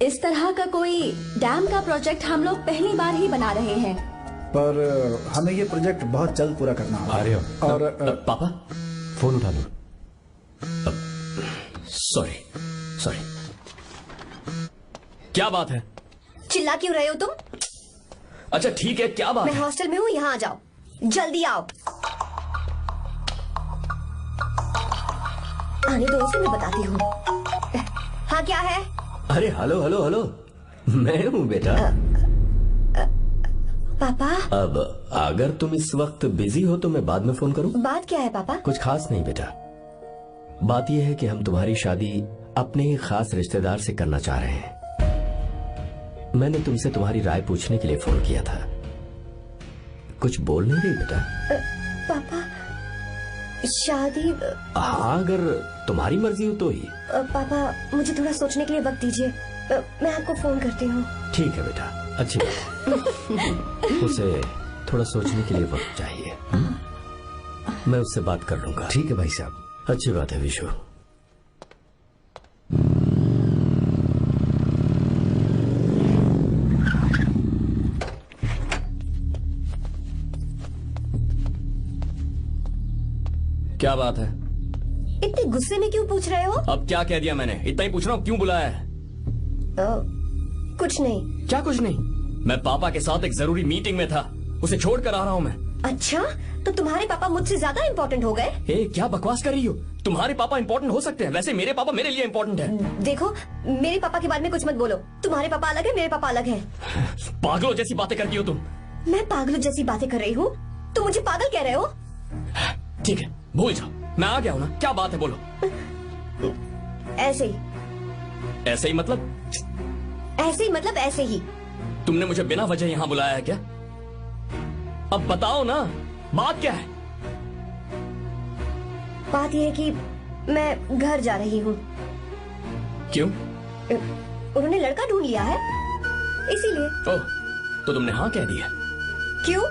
इस तरह का कोई डैम का प्रोजेक्ट हम लोग पहली बार ही बना रहे हैं। पर हमें ये प्रोजेक्ट बहुत जल्द पूरा करना होगा। आ रहे हो? और पापा फोन उठा लो। Sorry sorry. क्या बात है? चिल्ला क्यों रहे हो तुम? अच्छा ठीक है, क्या बात मैं है? हॉस्टल में हूँ, यहाँ आ जाओ, जल्दी आओ। आने दो, उसे मैं बताती हूँ। हाँ क्या है? अरे हेलो हेलो हेलो, मैं हूँ बेटा। पापा। अब अगर तुम इस वक्त बिजी हो तो मैं बाद में फोन करूँ? बात क्या है पापा? कुछ खास नहीं बेटा, बात यह है कि हम तुम्हारी शादी अपने ही खास रिश्तेदार से करना चाह रहे हैं। मैंने तुमसे तुम्हारी राय पूछने के लिए फोन किया था। कुछ बोल नहीं रही बेटा? पापा शादी। हाँ, अगर तुम्हारी मर्जी हो तो ही। पापा मुझे थोड़ा सोचने के लिए वक्त दीजिए, मैं आपको फोन करती हूँ। ठीक है बेटा, अच्छी बात। उसे थोड़ा सोचने के लिए वक्त चाहिए। मैं उससे बात कर लूंगा। ठीक है भाई साहब। अच्छी बात है विशु। क्या बात है? इतने गुस्से में क्यों पूछ रहे हो? अब क्या कह दिया मैंने? इतना ही पूछ रहा हूँ, क्यों बुलाया है? कुछ नहीं। क्या कुछ नहीं? मैं पापा के साथ एक जरूरी मीटिंग में था, उसे छोड़कर आ रहा हूँ मैं। अच्छा, तो तुम्हारे पापा मुझसे ज्यादा इम्पोर्टेंट हो गए? क्या बकवास कर रही हो? तुम्हारे पापा इम्पोर्टेंट हो सकते हैं, वैसे मेरे पापा मेरे लिए इम्पोर्टेंट है। देखो, मेरे पापा के बारे में कुछ मत बोलो। तुम्हारे पापा अलग है, मेरे पापा अलग है। पागलों जैसी बातें करती हो तुम। मैं पागलों जैसी बातें कर रही हूँ? तुम मुझे पागल कह रहे हो? ठीक है, भूल जाओ, मैं आ गया हूँ ना। क्या बात है, बोलो। ऐसे ही। ऐसे ही मतलब? ऐसे ही मतलब ऐसे ही। तुमने मुझे बिना वजह यहाँ बुलाया है क्या? अब बताओ ना, बात क्या है? बात यह है कि मैं घर जा रही हूँ। क्यों? उन्होंने लड़का ढूंढ लिया है, इसीलिए। ओह, तो तुमने हाँ कह दिया? क्यों?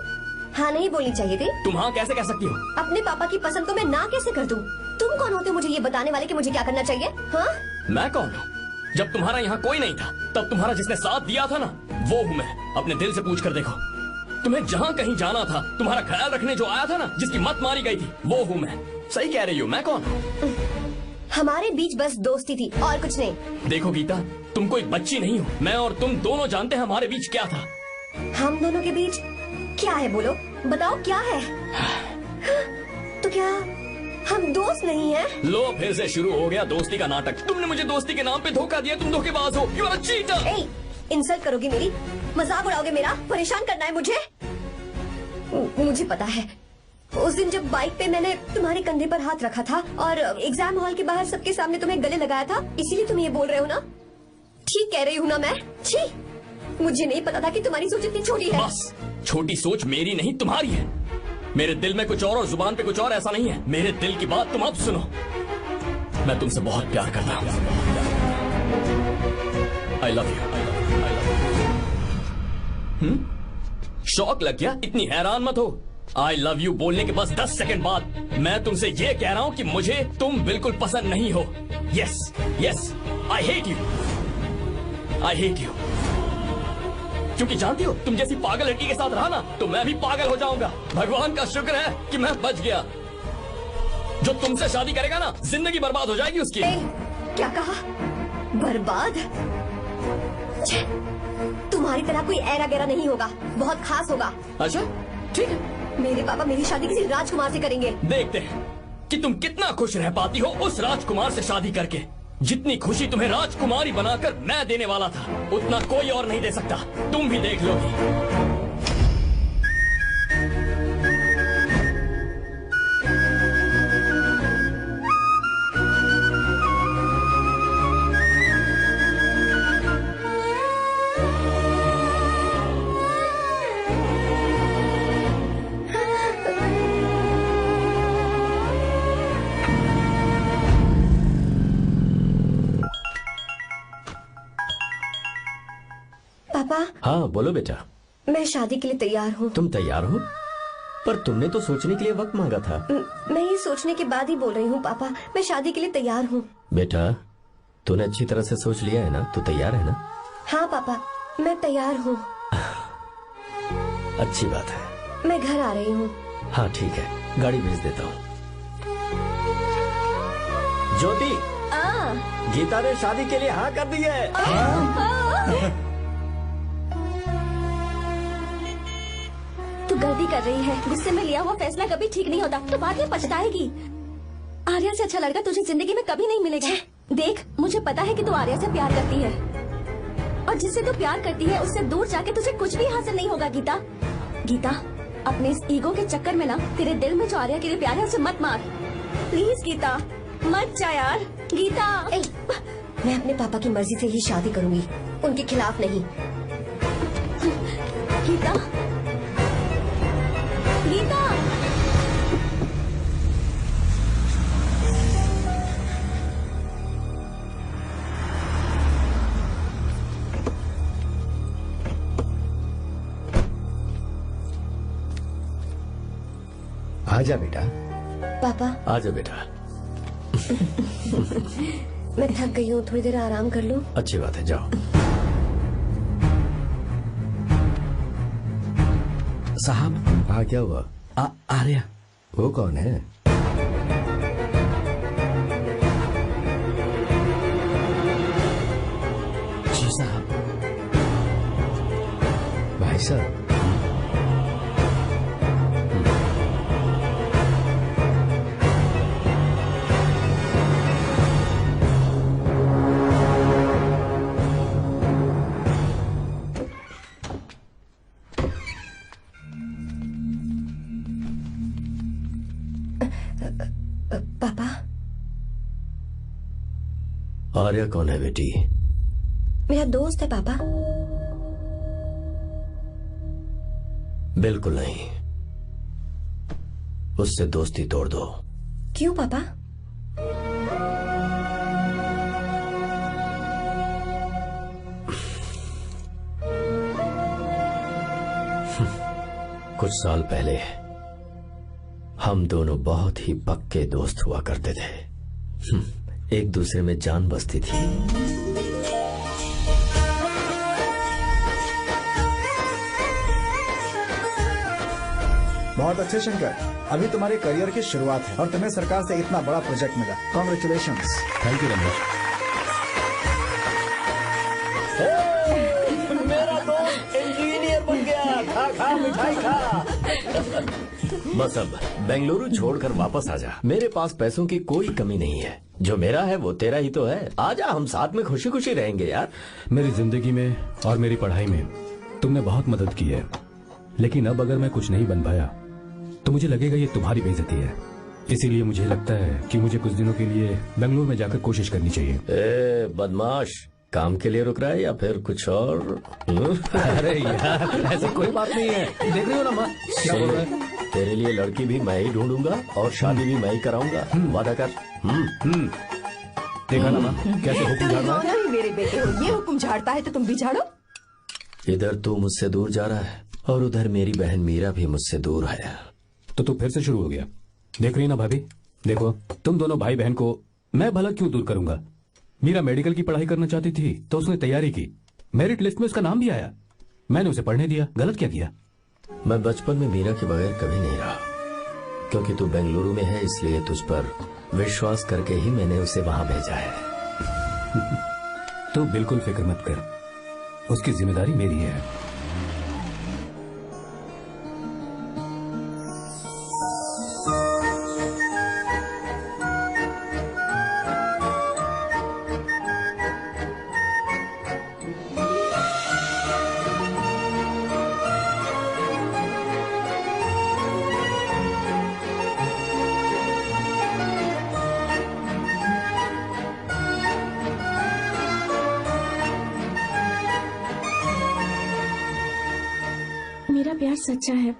हाँ नहीं बोलनी चाहिए थी? तुम हाँ कैसे कह सकती हो? अपने पापा की पसंद को मैं ना कैसे कर दूं? तुम कौन होते हो मुझे ये बताने वाले कि मुझे क्या करना चाहिए? हाँ? मैं कौन हूँ? जब तुम्हारा यहाँ कोई नहीं था, तब तुम्हारा जिसने साथ दिया था ना, वो हूँ मैं। अपने दिल से पूछ कर देखो। तुम्हें जहाँ कहीं जाना था, तुम्हारा ख्याल रखने जो आया था ना, जिसकी मत मारी गई थी, वो हूँ मैं। सही कह रही हूँ, मैं कौन हूँ? हमारे बीच बस दोस्ती थी और कुछ नहीं। देखो गीता, तुम कोई बच्ची नहीं हो। मैं और तुम दोनों जानते हैं हमारे बीच क्या था। हम दोनों के बीच क्या है? बोलो, बताओ क्या है? तो क्या हम दोस्त नहीं हैं? लो, फिर से शुरू हो गया दोस्ती का नाटक। तुमने मुझे दोस्ती के नाम पे धोखा दिया। तुम धोखेबाज हो। You are a cheater. Insult करोगी मेरी? मजाक उड़ाओगे मेरा? परेशान करना है मुझे? मुझे पता है, उस दिन जब बाइक पे मैंने तुम्हारे कंधे पर हाथ रखा था और एग्जाम हॉल के बाहर सबके सामने तुम्हें गले लगाया था, इसीलिए तुम ये बोल रहे हो ना? ठीक कह रही हूँ ना मैं? छी, मुझे नहीं पता था कि तुम्हारी सोच इतनी छोटी है। बस, छोटी सोच मेरी नहीं तुम्हारी है। मेरे दिल में कुछ और जुबान पे कुछ और, ऐसा नहीं है। मेरे दिल की बात तुम अब सुनो। मैं तुमसे बहुत प्यार करता हूँ। I love you. शौक लग गया? इतनी हैरान मत हो। आई लव यू बोलने के बस 10 सेकंड बाद मैं तुमसे ये कह रहा हूँ कि मुझे तुम बिल्कुल पसंद नहीं हो। Yes yes, I hate you. I hate you. क्योंकि जानती हो, तुम जैसी पागल लड़की के साथ रहा ना, तो मैं भी पागल हो जाऊंगा। भगवान का शुक्र है कि मैं बच गया। जो तुमसे शादी करेगा ना, जिंदगी बर्बाद हो जाएगी उसकी। क्या कहा? बर्बाद? तुम्हारी तरह कोई ऐरा गैरा नहीं होगा, बहुत खास होगा। अच्छा ठीक है। मेरे पापा मेरी शादी किसी राजकुमार से करेंगे। देखते हैं कि तुम कितना खुश रह पाती हो उस राजकुमार से शादी करके। जितनी खुशी तुम्हें राजकुमारी बनाकर मैं देने वाला था, उतना कोई और नहीं दे सकता। तुम भी देख लोगी। हाँ बोलो बेटा। मैं शादी के लिए तैयार हूँ। तुम तैयार हो? पर तुमने तो सोचने के लिए वक्त मांगा था। मैं ये सोचने के बाद ही बोल रही हूँ पापा, मैं शादी के लिए तैयार हूँ। बेटा तूने अच्छी तरह से सोच लिया है ना? तू तैयार है ना? हाँ पापा, मैं तैयार हूँ। अच्छी बात है। मैं घर आ रही हूँ। हाँ ठीक है, गाड़ी भेज देता हूँ। ज्योति, गीता ने शादी के लिए हाँ कर दी है। तू गलती कर रही है। गुस्से में लिया हुआ फैसला कभी ठीक नहीं होता, तो बाद में पछताएगी। आर्या से अच्छा लड़का तुझे जिंदगी में कभी नहीं मिलेगा। देख, मुझे पता है कि तू आर्या से प्यार करती है, और जिससे तू प्यार करती है उससे दूर जाके तुझे कुछ भी हासिल नहीं होगा। गीता, गीता, अपने इस ईगो के चक्कर में ना तेरे दिल में जो आर्या के लिए प्यार है उसे मत मार। प्लीज गीता, मत जा यार। गीता, मैं अपने पापा की मर्जी से ही शादी करूंगी, उनके खिलाफ नहीं। गीता, गीता। आजा बेटा। पापा। आजा बेटा। मैं थक गई हूँ, थोड़ी देर आराम कर लूँ। अच्छी बात है, जाओ। साहब। हाँ क्या हुआ? आर्या। वो कौन है? जी साहब। भाई साहब। पापा। आर्या कौन है बेटी? मेरा दोस्त है पापा। बिल्कुल नहीं, उससे दोस्ती तोड़ दो। क्यों पापा? कुछ साल पहले हम दोनों बहुत ही पक्के दोस्त हुआ करते थे। एक दूसरे में जान बसती थी। बहुत अच्छे शंकर, अभी तुम्हारे करियर की शुरुआत है और तुम्हें सरकार से इतना बड़ा प्रोजेक्ट मिला। कॉन्ग्रेचुलेशंस। Thank you Ramesh. मेरा दोस्त इंजीनियर बन गया। खा खा मिठाई खा। बस अब बेंगलुरु छोड़कर वापस आ जा। मेरे पास पैसों की कोई कमी नहीं है। जो मेरा है वो तेरा ही तो है। आजा, हम साथ में खुशी खुशी रहेंगे यार। मेरी जिंदगी में और मेरी पढ़ाई में तुमने बहुत मदद की है, लेकिन अब अगर मैं कुछ नहीं बन पाया तो मुझे लगेगा ये तुम्हारी बेइज्जती है। इसीलिए मुझे लगता है कि मुझे कुछ दिनों के लिए बेंगलुरु में जाकर कोशिश करनी चाहिए। ए बदमाश, काम के लिए रुक रहा है या फिर कुछ और? अरे यार, ऐसी कोई बात नहीं है। देख रही हो ना माँ, क्या बोल रहा है? तेरे लिए लड़की भी मैं ही ढूंढूंगा और शादी भी मैं ही कराऊंगा। वादा कर। देखा ना माँ, कैसे हुक्म झाड़ रहा है? मेरे बेटे हो, ये हुक्म झाड़ता है तो तुम भी झाड़ो। इधर तू मुझसे दूर जा रहा है और उधर मेरी बहन मीरा भी मुझसे दूर है। तो तू फिर से शुरू हो गया। देख रही ना भाभी, देखो तुम दोनों भाई बहन को मैं भला क्यों दूर करूंगा। मीरा मेडिकल की पढ़ाई करना चाहती थी तो उसने तैयारी की, मेरिट लिस्ट में उसका नाम भी आया, मैंने उसे पढ़ने दिया। गलत क्या किया? मैं बचपन में मीरा के बगैर कभी नहीं रहा, क्योंकि तू बेंगलुरु में है इसलिए तुझ पर विश्वास करके ही मैंने उसे वहां भेजा है। तो बिल्कुल फिक्र मत कर, उसकी जिम्मेदारी मेरी है। मेरा प्यार सच्चा है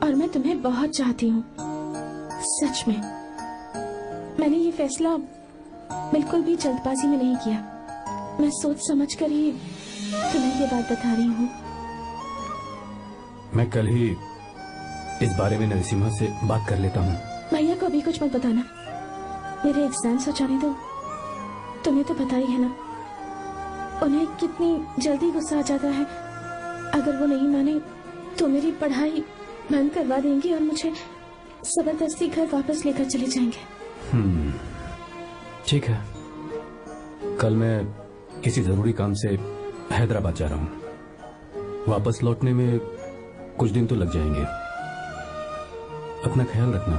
और मैं तुम्हें बहुत चाहती हूँ, सच में। मैंने ये फैसला बिल्कुल भी जल्दबाजी में नहीं किया। मैं सोच समझ कर ही तुम्हें ये बात बता रही हूँ। मैं कल ही इस बारे में नरसिम्हा से बात कर लेता हूँ। भैया को अभी कुछ मत बताना, मेरे एग्जाम्स हो जाने दो। तुम्हें तो पता ही है ना उन्हें कितनी जल्दी गुस्सा आ जाता है। अगर वो नहीं माने तो मेरी पढ़ाई बंद करवा देंगे और मुझे जबरदस्ती घर वापस लेकर चले जाएंगे। ठीक है, कल मैं किसी जरूरी काम से हैदराबाद जा रहा हूँ। वापस लौटने में कुछ दिन तो लग जाएंगे। अपना ख्याल रखना।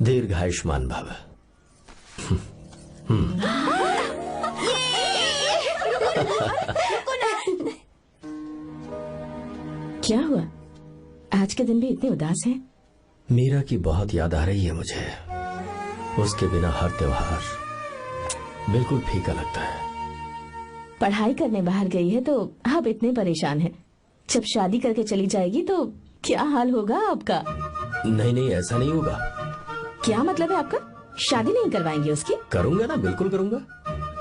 दीर्घायुष्मान भव। क्या हुआ, आज के दिन भी इतने उदास हैं? मीरा की बहुत याद आ रही है मुझे। उसके बिना हर त्योहार बिल्कुल फीका लगता है। पढ़ाई करने बाहर गई है तो अब इतने परेशान है, जब शादी करके चली जाएगी तो क्या हाल होगा आपका? नहीं नहीं, ऐसा नहीं होगा। क्या मतलब है आपका? शादी नहीं करवाएंगे उसकी? करूंगा ना, बिल्कुल करूंगा,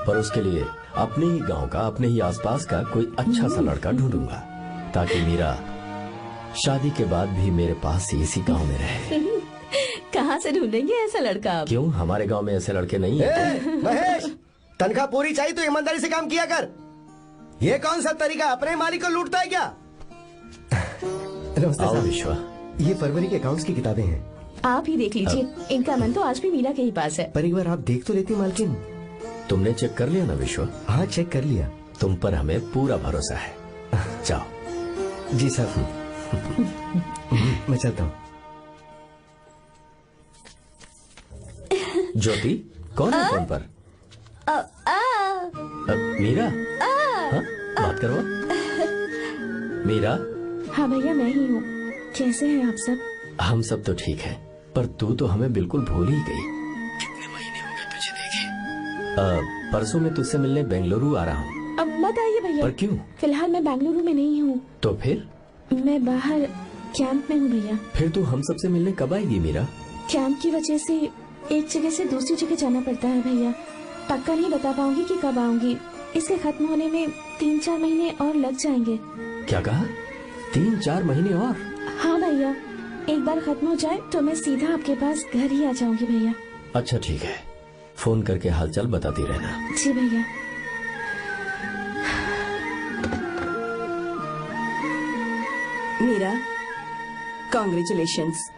पर उसके लिए अपने ही गांव का, अपने ही आसपास का कोई अच्छा सा लड़का ढूंढूंगा ताकि मीरा शादी के बाद भी मेरे पास ही इसी गांव में रहे। कहाँ से ढूंढेंगे ऐसा लड़का आप? क्यों, हमारे गांव में ऐसे लड़के नहीं हैं। महेश, तनख्वाह पूरी चाहिए तो ईमानदारी से काम किया कर। ये कौन सा तरीका, अपने मालिक को लूटता है क्या? आओ विश्वा, ये फरवरी के अकाउंट्स की किताबें हैं, आप ही देख लीजिए। इनका मन तो आज भी मीरा के ही पास है। पर एक बार आप देख तो लेती मालकिन। तुमने चेक कर लिया ना विश्वा? हाँ, चेक कर लिया। तुम पर हमें पूरा भरोसा है। जाओ। जी साहब। मैं चलता हूँ। ज्योति, कौन है फोन पर? मीरा? हाँ? बात करो। मीरा? हाँ भैया, मैं ही हूँ। कैसे हैं आप सब? हम सब तो ठीक है, पर तू तो हमें बिल्कुल भूल ही गई। कितने महीने हो गए तुझे देखे। परसों मैं तुझसे मिलने बेंगलुरु आ रहा हूँ। अब मत आइए भैया। पर क्यों? फिलहाल मैं बेंगलुरु में नहीं हूँ। तो फिर? मैं बाहर कैंप में हूँ भैया। फिर तू हम सबसे मिलने कब आएगी मीरा? कैंप की वजह से एक जगह से दूसरी जगह जाना पड़ता है भैया। पक्का नहीं बता पाऊंगी कि कब आऊंगी। इसके खत्म होने में 3-4 महीने और लग जाएंगे। क्या कहा? 3-4 महीने और? हाँ भैया, एक बार खत्म हो जाए तो मैं सीधा आपके पास घर ही आ जाऊंगी भैया। अच्छा ठीक है, फोन करके हालचाल बताती रहना। जी भैया। मीरा, कॉन्ग्रेचुलेशंस।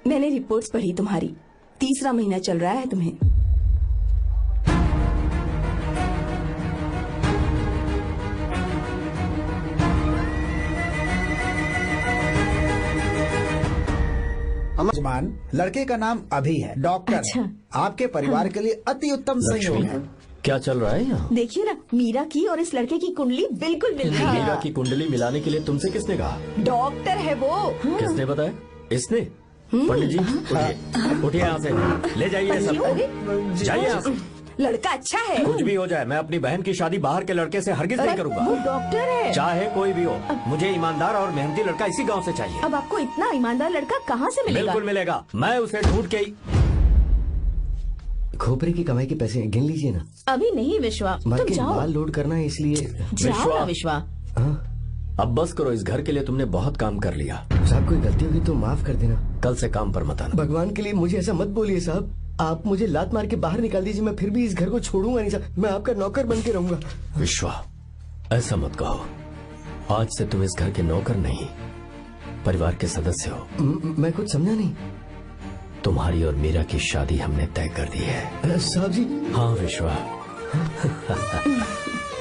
मैंने रिपोर्ट्स पढ़ी तुम्हारी। 3रा महीना चल रहा है तुम्हें। जमान, लड़के का नाम अभी है, डॉक्टर। अच्छा। आपके परिवार के लिए अति उत्तम संयोग है। क्या चल रहा है यहाँ? देखिए ना, मीरा की और इस लड़के की कुंडली बिल्कुल मिल रही है। मीरा की कुंडली मिलाने के लिए तुमसे किसने कहा? डॉक्टर है वो। किसने बताया? इसने? पंडित जी, उठिए, उठिए यहाँ से, ले जाइए सब, जाइए यहाँ से। लड़का अच्छा है। कुछ भी हो जाए, मैं अपनी बहन की शादी बाहर के लड़के से हरगिज नहीं करूंगा। वो डॉक्टर है। चाहे कोई भी हो, मुझे ईमानदार और मेहनती लड़का इसी गांव से चाहिए। अब आपको इतना ईमानदार लड़का कहाँ से मिलेगा? बिल्कुल मिलेगा, मैं उसे ढूंढ के ही। खोपरे की कमाई के पैसे गिन लीजिए ना। अभी नहीं विश्वा, तुम मालकिन, जाओ। माल लोड करना है इसलिए। जाओ ना विश्वा। अब बस करो, इस घर के लिए तुमने बहुत काम कर लिया। साहब, कोई गलती होगी तो माफ कर देना। कल से काम पर मत आना। भगवान के लिए मुझे ऐसा मत बोलिए साहब। आप मुझे लात मार के बाहर निकाल दीजिए, मैं फिर भी इस घर को छोड़ूंगा नहीं साहब। मैं आपका नौकर बन के रहूंगा। विश्वा, ऐसा मत कहो। आज से तुम इस घर के नौकर नहीं, परिवार के सदस्य हो। मैं कुछ समझा नहीं। तुम्हारी और मीरा की शादी हमने तय कर दी है। साहब जी। हाँ विश्वा।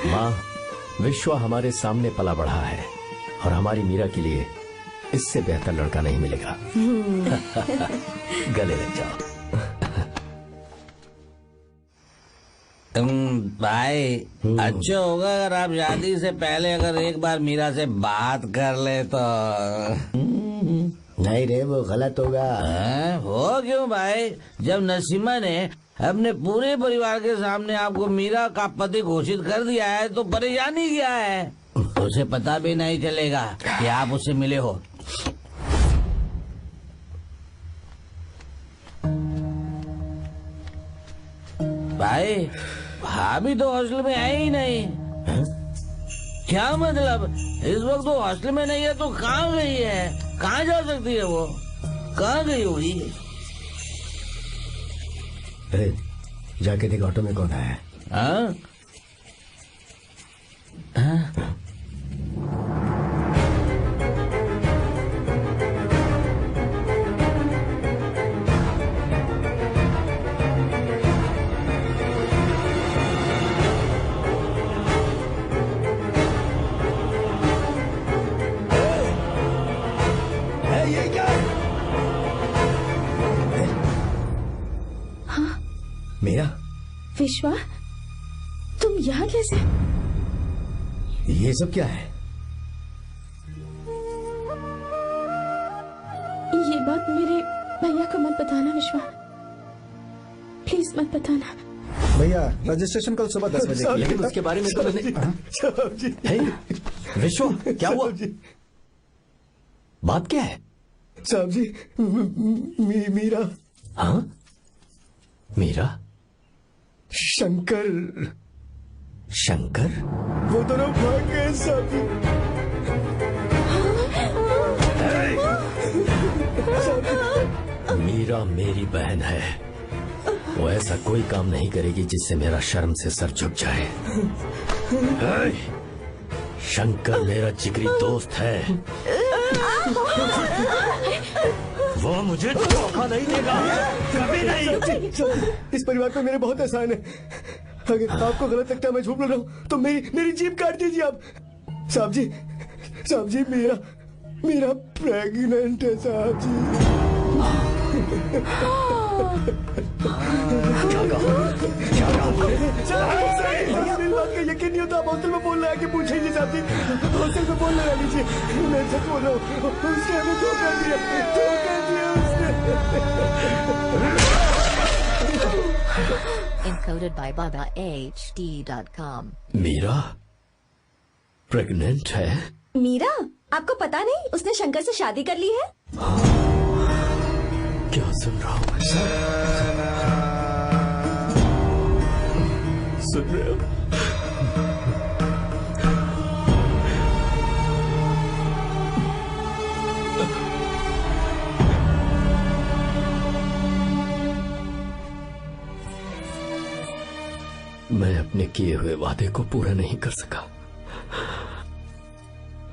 माँ, विश्वा हमारे सामने पला बढ़ा है और हमारी मीरा के लिए इससे बेहतर लड़का नहीं मिलेगा। गले लग जाओ। भाई, अच्छा होगा अगर आप शादी से पहले अगर एक बार मीरा से बात कर ले तो। नहीं रे, वो गलत होगा। हो क्यों भाई? जब नसीमा ने अपने पूरे परिवार के सामने आपको मीरा का पति घोषित कर दिया है तो परेशानी क्या है? उसे पता भी नहीं चलेगा कि आप उससे मिले हो। भाई भाभी तो हॉस्टल में है ही नहीं। क्या मतलब? इस वक्त तो हॉस्टल में नहीं है तो कहाँ गई है? कहाँ जा सकती है वो? कहाँ गई हुई? जाके देख ऑटो में कौन आया है। हाँ? हाँ? ये क्या? हाँ? मेरा विश्वा, तुम यहाँ कैसे? ये सब क्या है? ये बात मेरे भैया को मत बताना विश्वा, प्लीज मत बताना। भैया रजिस्ट्रेशन कल सुबह 10 बजे। लेकिन उसके बारे में तो मैंने। विश्व, क्या हुआ? बात क्या है? साहब जी, मीरा। हाँ? मीरा? शंकर। शंकर? वो दोनों भाग गए साहब जी। मीरा मेरी बहन है, वो ऐसा कोई काम नहीं करेगी जिससे मेरा शर्म से सर झुक जाए। शंकर मेरा जिगरी दोस्त है, वो मुझे धोखा नहीं देगा, कभी नहीं। इस परिवार पे मेरे बहुत एहसान है। अगर आपको गलत लगता है मैं झूठ बोल रहा हूँ तो मेरी जीभ काट दीजिए आप। साहब जी मेरा प्रेग्नेंट है साहब जी। बात का यकीन नहीं होता। आप हॉस्टल में बोल रहे हैं कि पूछे नहीं साहब जी, हॉस्टल में बोल लगा लीजिए। मैं सच बोल रहा हूँ, उसने हमें धोखा दिया Encoded by BabaHD.com. Meera pregnant है? मीरा, आपको पता नहीं उसने शंकर से शादी कर ली है? क्या सुन रहा हूँ? सुन रहे हो? मैं अपने किए हुए वादे को पूरा नहीं कर सका,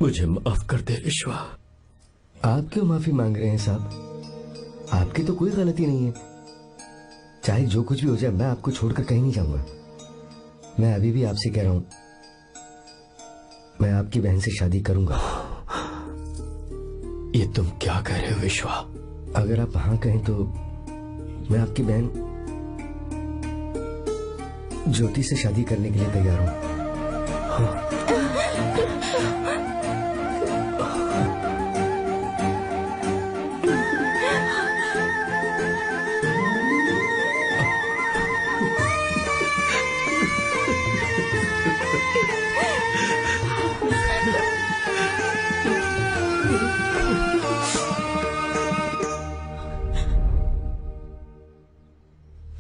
मुझे माफ कर दे विश्वा। आप क्यों माफी मांग रहे हैं साहब? आपकी तो कोई गलती नहीं है। चाहे जो कुछ भी हो जाए मैं आपको छोड़कर कहीं नहीं जाऊंगा। मैं अभी भी आपसे कह रहा हूं, मैं आपकी बहन से शादी करूंगा। ये तुम क्या कह रहे हो विश्वा? अगर आप हाँ कहें तो मैं आपकी बहन ज्योति से शादी करने के लिए तैयार हूं।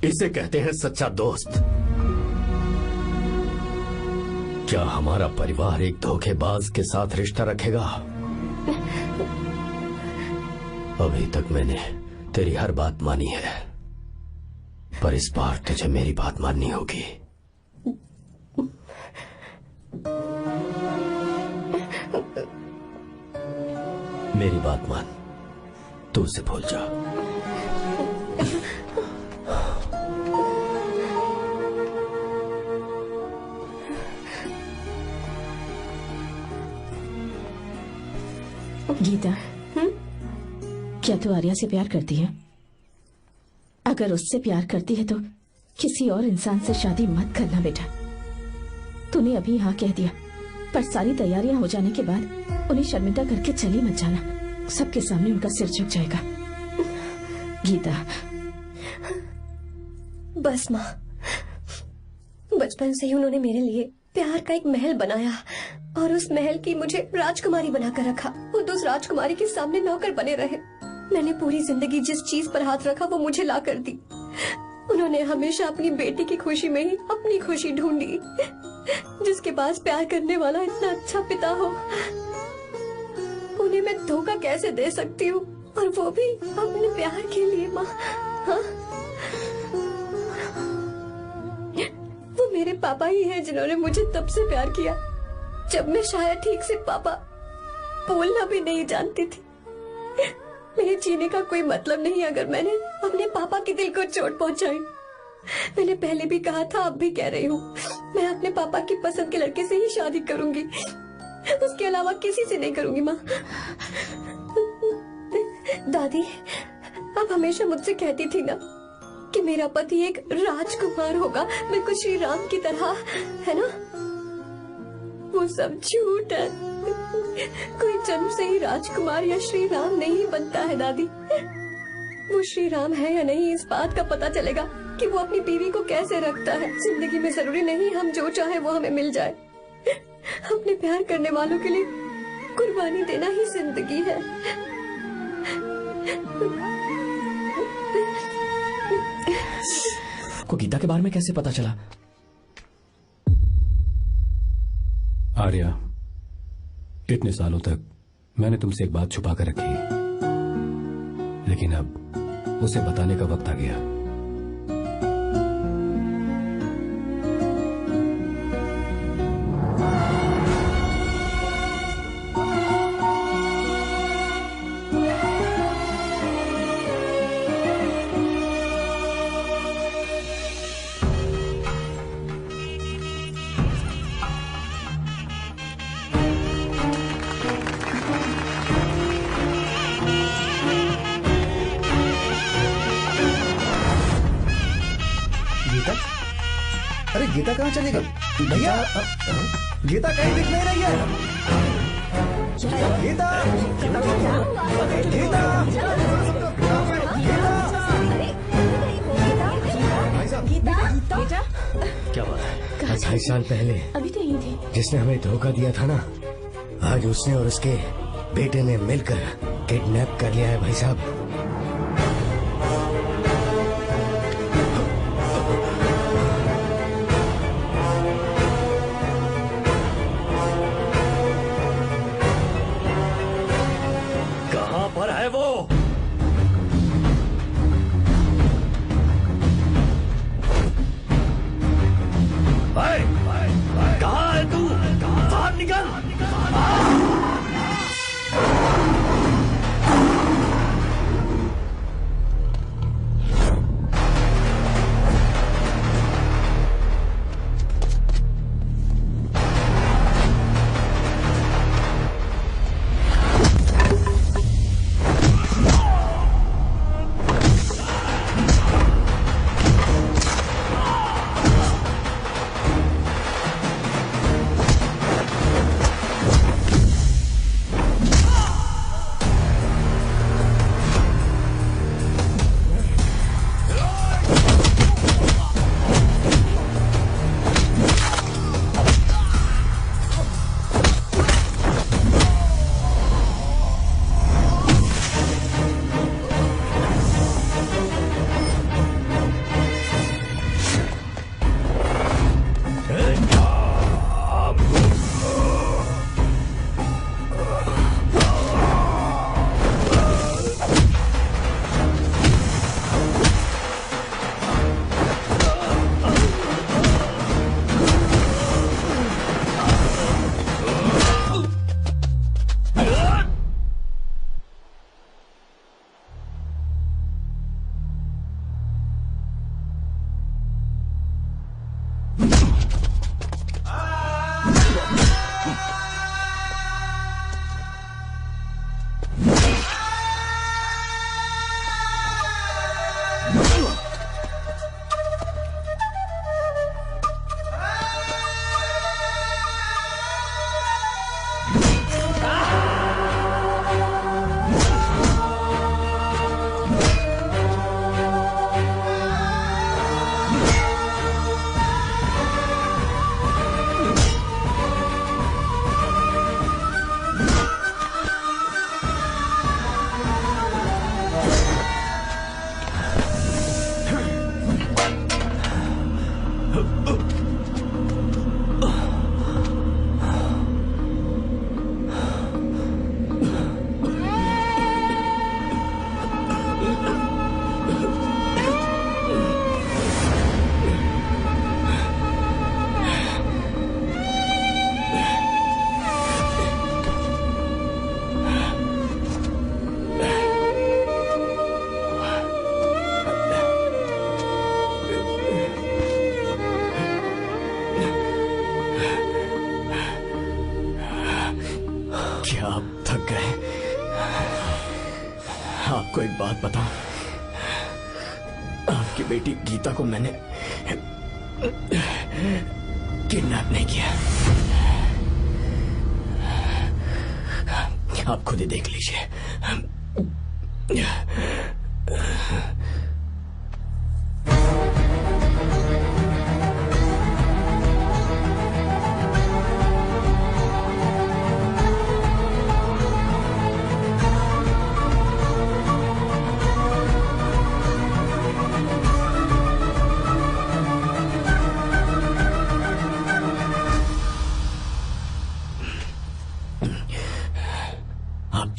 इसे कहते हैं सच्चा दोस्त। क्या हमारा परिवार एक धोखेबाज के साथ रिश्ता रखेगा? अभी तक मैंने तेरी हर बात मानी है, पर इस बार तुझे मेरी बात माननी होगी। मेरी बात मान, तू उसे भूल जा। गीता, क्या तू आर्या से प्यार करती है? अगर उससे प्यार करती है तो किसी और इंसान से शादी मत करना बेटा। तूने अभी हाँ कह दिया, पर सारी तैयारियां हो जाने के बाद उन्हें शर्मिंदा करके चली मत जाना। सबके सामने उनका सिर झुक जाएगा। गीता, बस माँ, बचपन से ही उन्होंने मेरे लिए प्यार का एक महल बनाया और उस महल की मुझे राजकुमारी बनाकर रखा। और उस राजकुमारी के सामने नौकर बने रहे। मैंने पूरी जिंदगी जिस चीज पर हाथ रखा वो मुझे ला कर दी। उन्होंने हमेशा अपनी बेटी की खुशी में ही अपनी खुशी ढूंढी। जिसके पास प्यार करने वाला इतना अच्छा पिता हो, उन्हें मैं धोखा कैसे दे सकती हूँ, और वो भी अपने प्यार के लिए। माँ, हाँ? वो मेरे पापा ही हैं जिन्होंने मुझे तब से प्यार किया जब मैं शायद ठीक से पापा बोलना भी नहीं जानती थी। मेरे जीने का कोई मतलब नहीं अगर मैंने अपने पापा के दिल को चोट पहुंचाई। मैंने पहले भी कहा था, अब भी कह रही हूँ, मैं अपने पापा की पसंद के लड़के से ही शादी करूंगी, उसके अलावा किसी से नहीं करूंगी। माँ, दादी आप हमेशा मुझसे कहती थी ना कि मेरा पति एक राजकुमार होगा, बिल्कुल श्री राम की तरह, है ना? वो सब झूठ है। कोई जन्म से ही राजकुमार या श्री राम नहीं बनता है दादी। वो श्री राम है या नहीं, इस बात का पता चलेगा कि वो अपनी बीवी को कैसे रखता है। जिंदगी में जरूरी नहीं हम जो चाहे वो हमें मिल जाए। अपने प्यार करने वालों के लिए कुर्बानी देना ही जिंदगी है। को गीता के बारे में कैसे पता चला? आर्या, इतने सालों तक मैंने तुमसे एक बात छुपा कर रखी, लेकिन अब उसे बताने का वक्त आ गया। अरे गीता कहाँ चली गई? भैया, गीता कहीं दिख नहीं रही है। गीता, गीता, बेटा, क्या बात है? 2.5 साल पहले अभी तो यही थे। जिसने हमें धोखा दिया था ना, आज उसने और उसके बेटे ने मिलकर किडनैप कर लिया है भाई साहब। कहां पर है वो? कहां है तू? बाहर निकल! क्या आप थक गए? आपको एक बात बताऊं, आपकी बेटी गीता को मैंने किडनैप नहीं किया। आप खुद ही देख लीजिए।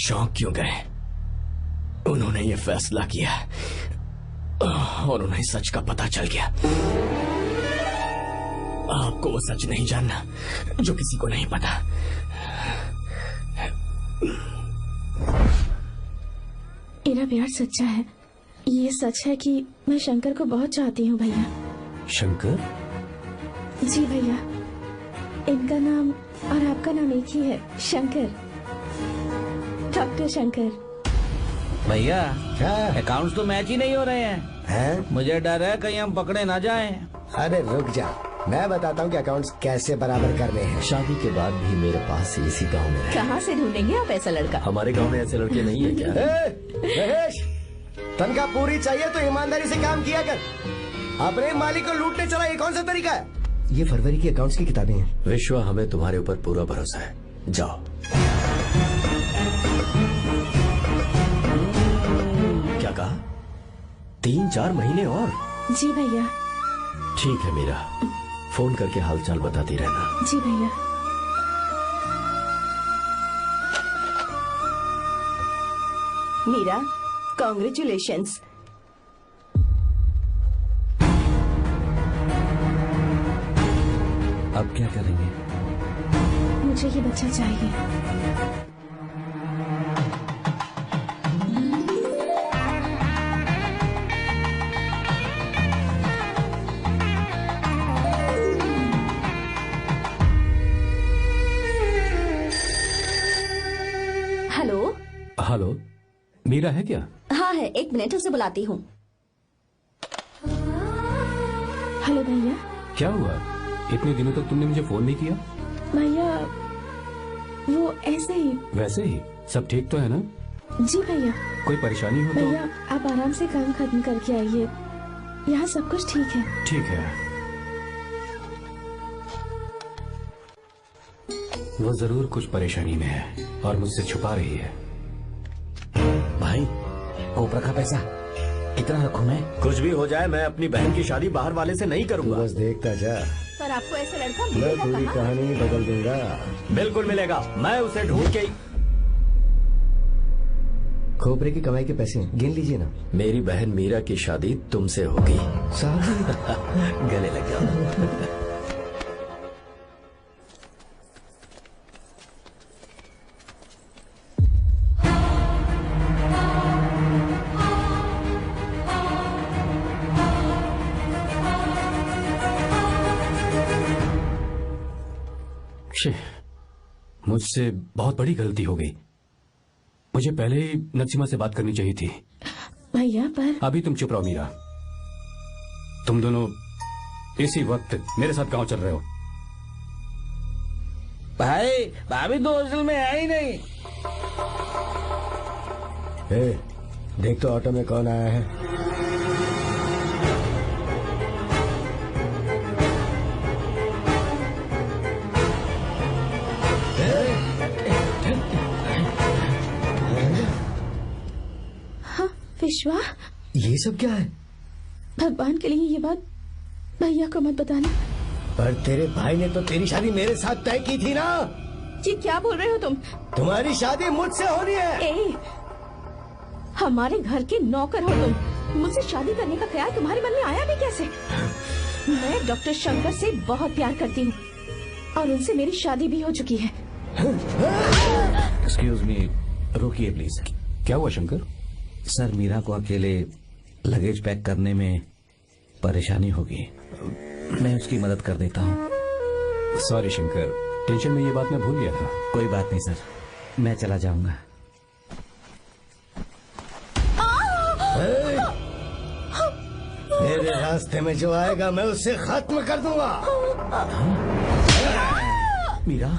चौंक क्यों गए? उन्होंने ये फैसला किया और उन्हें सच का पता चल गया। आपको वो सच नहीं जानना जो किसी को नहीं पता। मेरा प्यार सच्चा है। ये सच है कि मैं शंकर को बहुत चाहती हूँ भैया। शंकर? जी भैया, इनका नाम और आपका नाम एक ही है, शंकर, डॉक्टर शंकर। भैया क्या अकाउंट्स तो मैच ही नहीं हो रहे हैं। मुझे डर है कहीं हम पकड़े ना जाएं। अरे रुक जा, मैं बताता हूँ कि अकाउंट्स कैसे बराबर करने हैं। शादी के बाद भी मेरे पास इसी गांव में रहे। कहाँ से ढूंढेंगे आप ऐसा लड़का? हमारे गांव में ऐसे लड़के नहीं है क्या? महेश, तनख्वाह पूरी चाहिए तो ईमानदारी से काम किया कर। अपने मालिक को लूटने चला, ये कौन सा तरीका है? ये फरवरी की अकाउंट्स की किताबें हैं। विश्व, हमें तुम्हारे ऊपर पूरा भरोसा है, जाओ। क्या कहा? 3-4 महीने और? जी भैया। ठीक है मीरा, फोन करके हालचाल बताती रहना। जी भैया। मीरा, कॉन्ग्रेचुलेशंस। अब क्या करेंगे? मुझे ये बच्चा चाहिए। हेलो। हेलो, मीरा है क्या? हाँ है, 1 मिनट उसे बुलाती हूँ। हेलो भैया। क्या हुआ? इतने दिनों तक तुमने मुझे फोन नहीं किया? भैया वो ऐसे ही। वैसे ही? सब ठीक तो है ना? जी भैया। कोई परेशानी हो तो? भैया आप आराम से काम खत्म करके आइए, यहाँ सब कुछ ठीक है। ठीक है। वो जरूर कुछ परेशानी में है और मुझसे छुपा रही है। भाई, कोपरा का पैसा कितना रखूं मैं? कुछ भी हो जाए, मैं अपनी बहन की शादी बाहर वाले से नहीं करूंगा। बस देखता जा, पर आपको ऐसा लड़का मैं मिलेगा पूरी कहाँ? कहानी बदल दूंगा। बिल्कुल मिलेगा, मैं उसे ढूंढ के। खोपरे की कमाई के पैसे गिन लीजिए ना। मेरी बहन मीरा की शादी तुमसे होगी। गले लग जाओ। मुझसे बहुत बड़ी गलती हो गई। मुझे पहले ही नरसिम्हा से बात करनी चाहिए थी। भैया पर अभी तुम चुप रहो मीरा। तुम दोनों इसी वक्त मेरे साथ गांव चल रहे हो। भाई, भाभी तो हॉस्टल में है ही नहीं। देख तो ऑटो में कौन आया है। विश्वा, ये सब क्या है? भगवान के लिए ये बात भैया को मत बताना। पर तेरे भाई ने तो तेरी शादी मेरे साथ तय की थी ना। जी क्या बोल रहे हो तुम? तुम्हारी शादी मुझसे होनी है। हमारे घर के नौकर हो तुम, मुझसे शादी करने का ख्याल तुम्हारे मन में आया भी कैसे? मैं डॉक्टर शंकर से बहुत प्यार करती हूँ और उनसे मेरी शादी भी हो चुकी है। एक्सक्यूज मी, रोकिए प्लीज। क्या हुआ शंकर? सर, मीरा को अकेले लगेज पैक करने में परेशानी होगी, मैं उसकी मदद कर देता हूँ। सॉरी शंकर, टेंशन में ये बात मैं भूल गया था। कोई बात नहीं सर, मैं चला जाऊंगा। मेरे रास्ते में जो आएगा मैं उसे खत्म कर दूंगा। मीरा,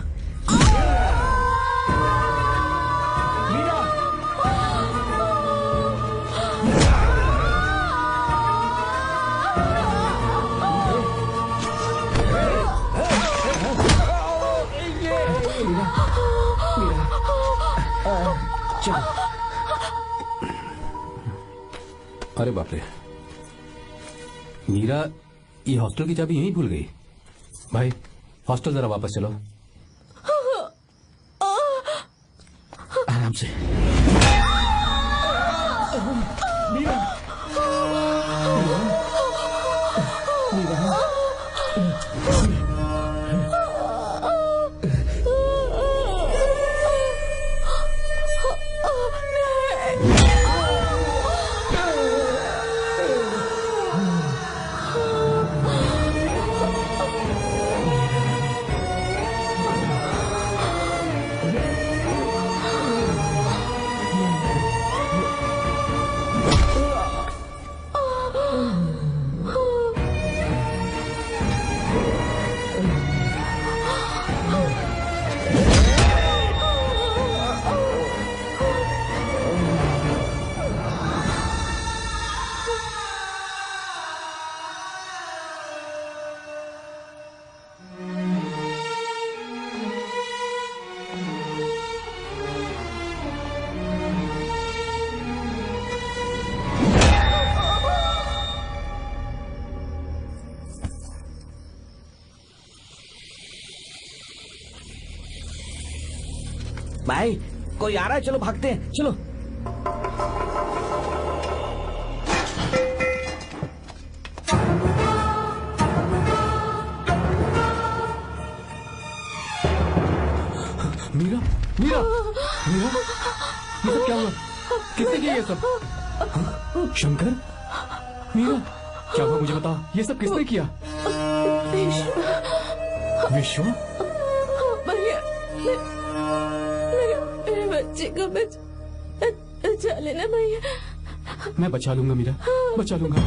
अरे बाप रे, मीरा ये हॉस्टल की चाबी यहीं भूल गई। भाई हॉस्टल जरा वापस चलो। आराम से। मीरा, भाई कोई आ रहा है, चलो भागते हैं, चलो। मीरा, मीरा, मीरा, ये सब क्या हुआ? किसने किया ये सब? शंकर, मीरा, क्या हुआ मुझे बताओ, ये सब किसने किया? विश्व? भैया, मेरे बच्चे को बचा लेना भैया। मैं बचा लूंगा मीरा, बचा लूंगा।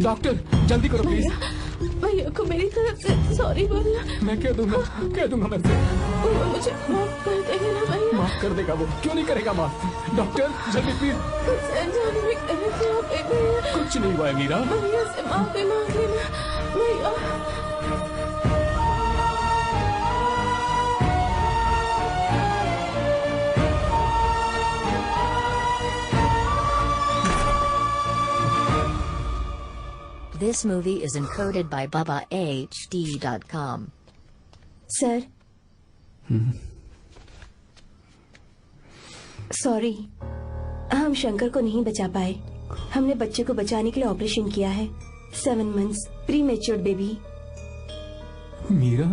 डॉक्टर जल्दी करो प्लीज। भैया को मेरी तरफ से सॉरी बोलना। मैं कह दूंगा मैं से। वो मुझे माफ कर देगा ना भैया? माफ कर देगा वो, क्यों नहीं करेगा माफ? डॉक्टर जल्दी प्लीज। कुछ नहीं हुआ है मीरा। भैया से माफी मांग लेना भैया। This movie is encoded by BabaHD.com. Sir, sorry, हम शंकर को नहीं बचा पाए। हमने बच्चे को बचाने के लिए ऑपरेशन किया है। 7 months pre matured baby. Meera,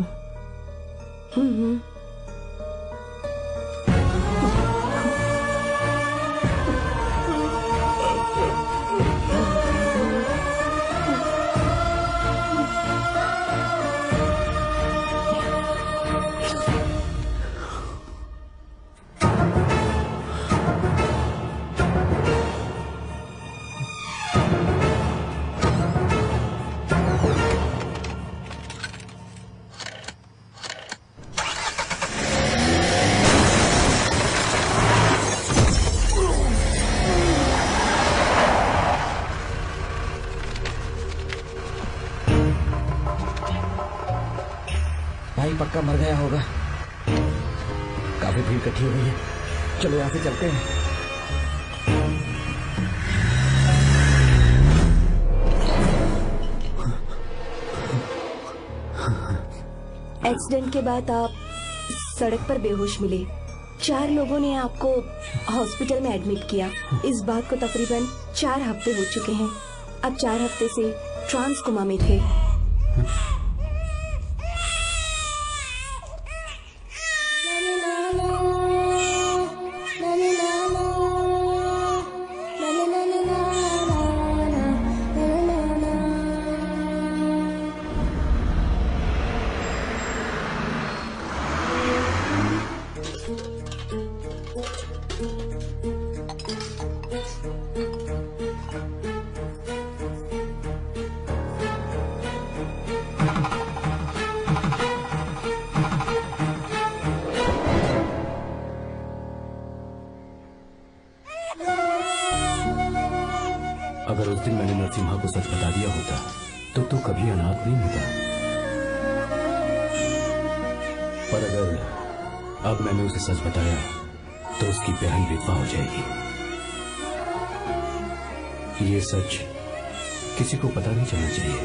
पक्का मर गया होगा। काफी भीड़ इकट्ठी हो गई है, चलो यहाँ से चलते हैं। एक्सीडेंट के बाद आप सड़क पर बेहोश मिले। 4 लोगों ने आपको हॉस्पिटल में एडमिट किया। इस बात को तकरीबन 4 हफ्ते हो चुके हैं। अब 4 हफ्ते से ट्रांस कोमा में थे। अगर उस दिन मैंने नरसिम्हा को सच बता दिया होता तो तू कभी अनाथ नहीं होता। पर अगर अब मैंने उसे सच बताया तो उसकी बहन विधवा हो जाएगी। ये सच किसी को पता नहीं चलना चाहिए।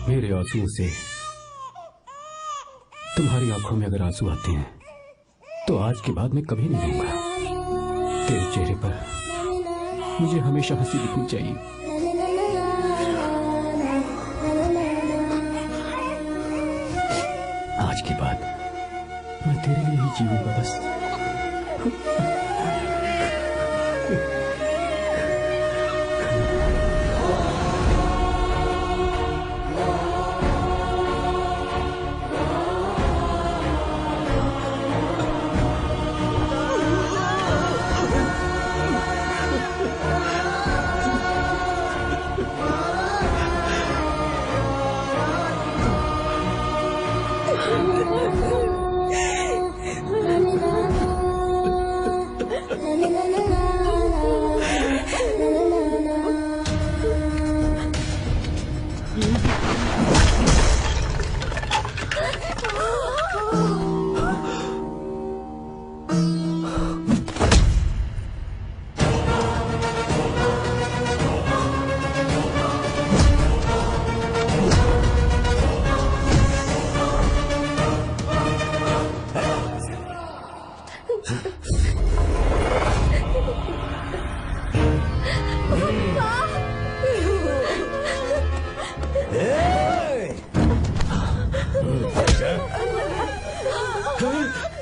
मेरे आंसुओं से तुम्हारी आंखों में अगर आंसू आते हैं तो आज के बाद मैं कभी नहीं रहूंगा। तेरे चेहरे पर मुझे हमेशा हंसी दिखनी चाहिए। आज के बाद मैं तेरे लिए ही जीऊंगा बस।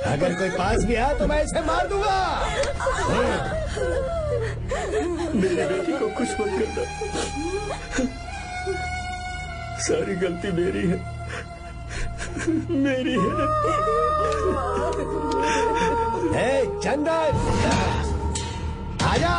अगर कोई पास भी आया तो मैं इसे मार दूंगा। मेरी बेटी को कुछ मत करना। सारी गलती मेरी है, मेरी है। चंदन आजा।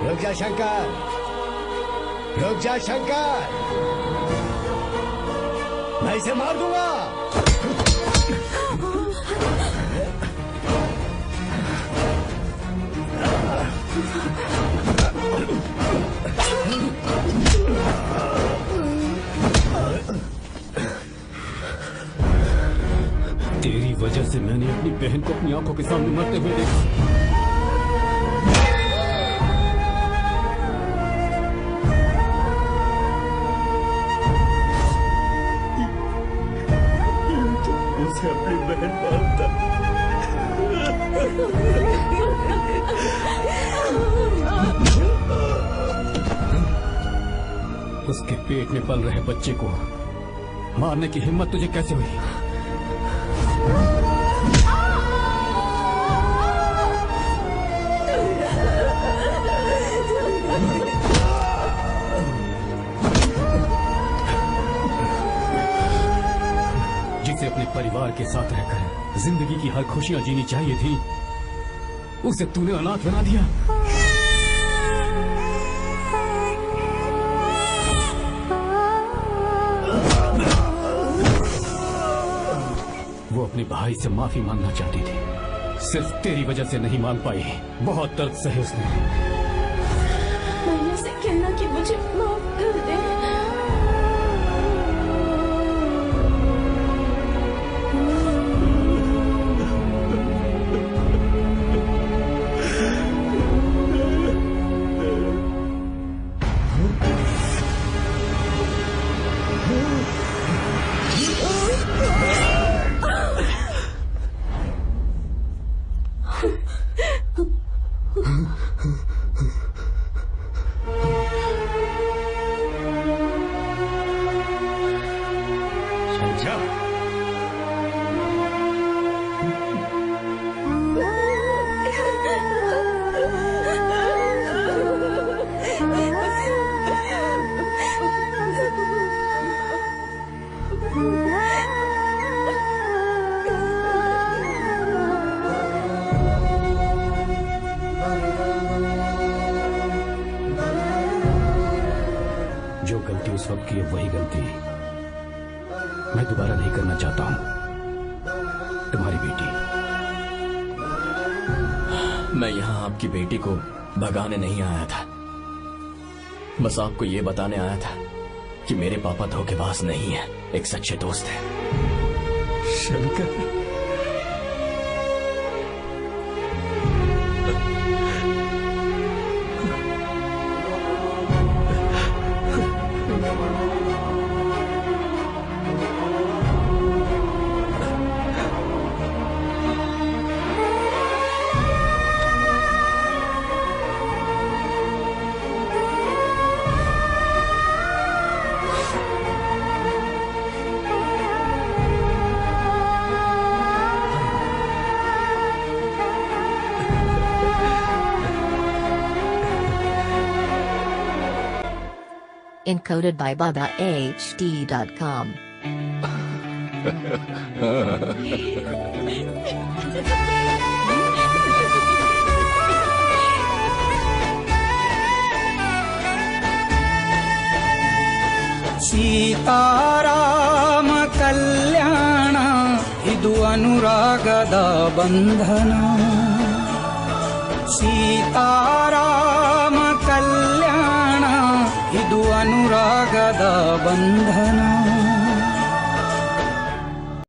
रुक जा शंकर, रुक जा शंकर, मैं इसे मार दूंगा। तेरी वजह से मैंने अपनी बहन को अपनी आंखों के सामने मरते हुए देखा। उसे अपनी बहन मानता। उसके पेट में पल रहे बच्चे को मारने की हिम्मत तुझे कैसे हुई? जिसे अपने परिवार के साथ रहकर जिंदगी की हर खुशियां जीनी चाहिए थी, उसे तूने अनाथ बना दिया। वो अपने भाई से माफी मांगना चाहती थी, सिर्फ तेरी वजह से नहीं मान पाई। बहुत दर्द सहे उसने। मैंने से कहना कि मुझे माफ कर दे। थी अब वही गलती मैं दोबारा नहीं करना चाहता हूं। तुम्हारी बेटी। मैं यहाँ आपकी बेटी को भगाने नहीं आया था, बस आपको ये बताने आया था कि मेरे पापा धोखेबाज नहीं है, एक सच्चे दोस्त है। Shankar, Encoded by BabaHD.com. Seetharama ಕಲ್ಯಾಣ ಇದು ಅನುರಾಗದ ಬಂಧನ. ಸೀತಾರಾಮ ಕಲ್ಯಾಣ ಇದು ಅನುರಾಗದ ಬಂಧನ.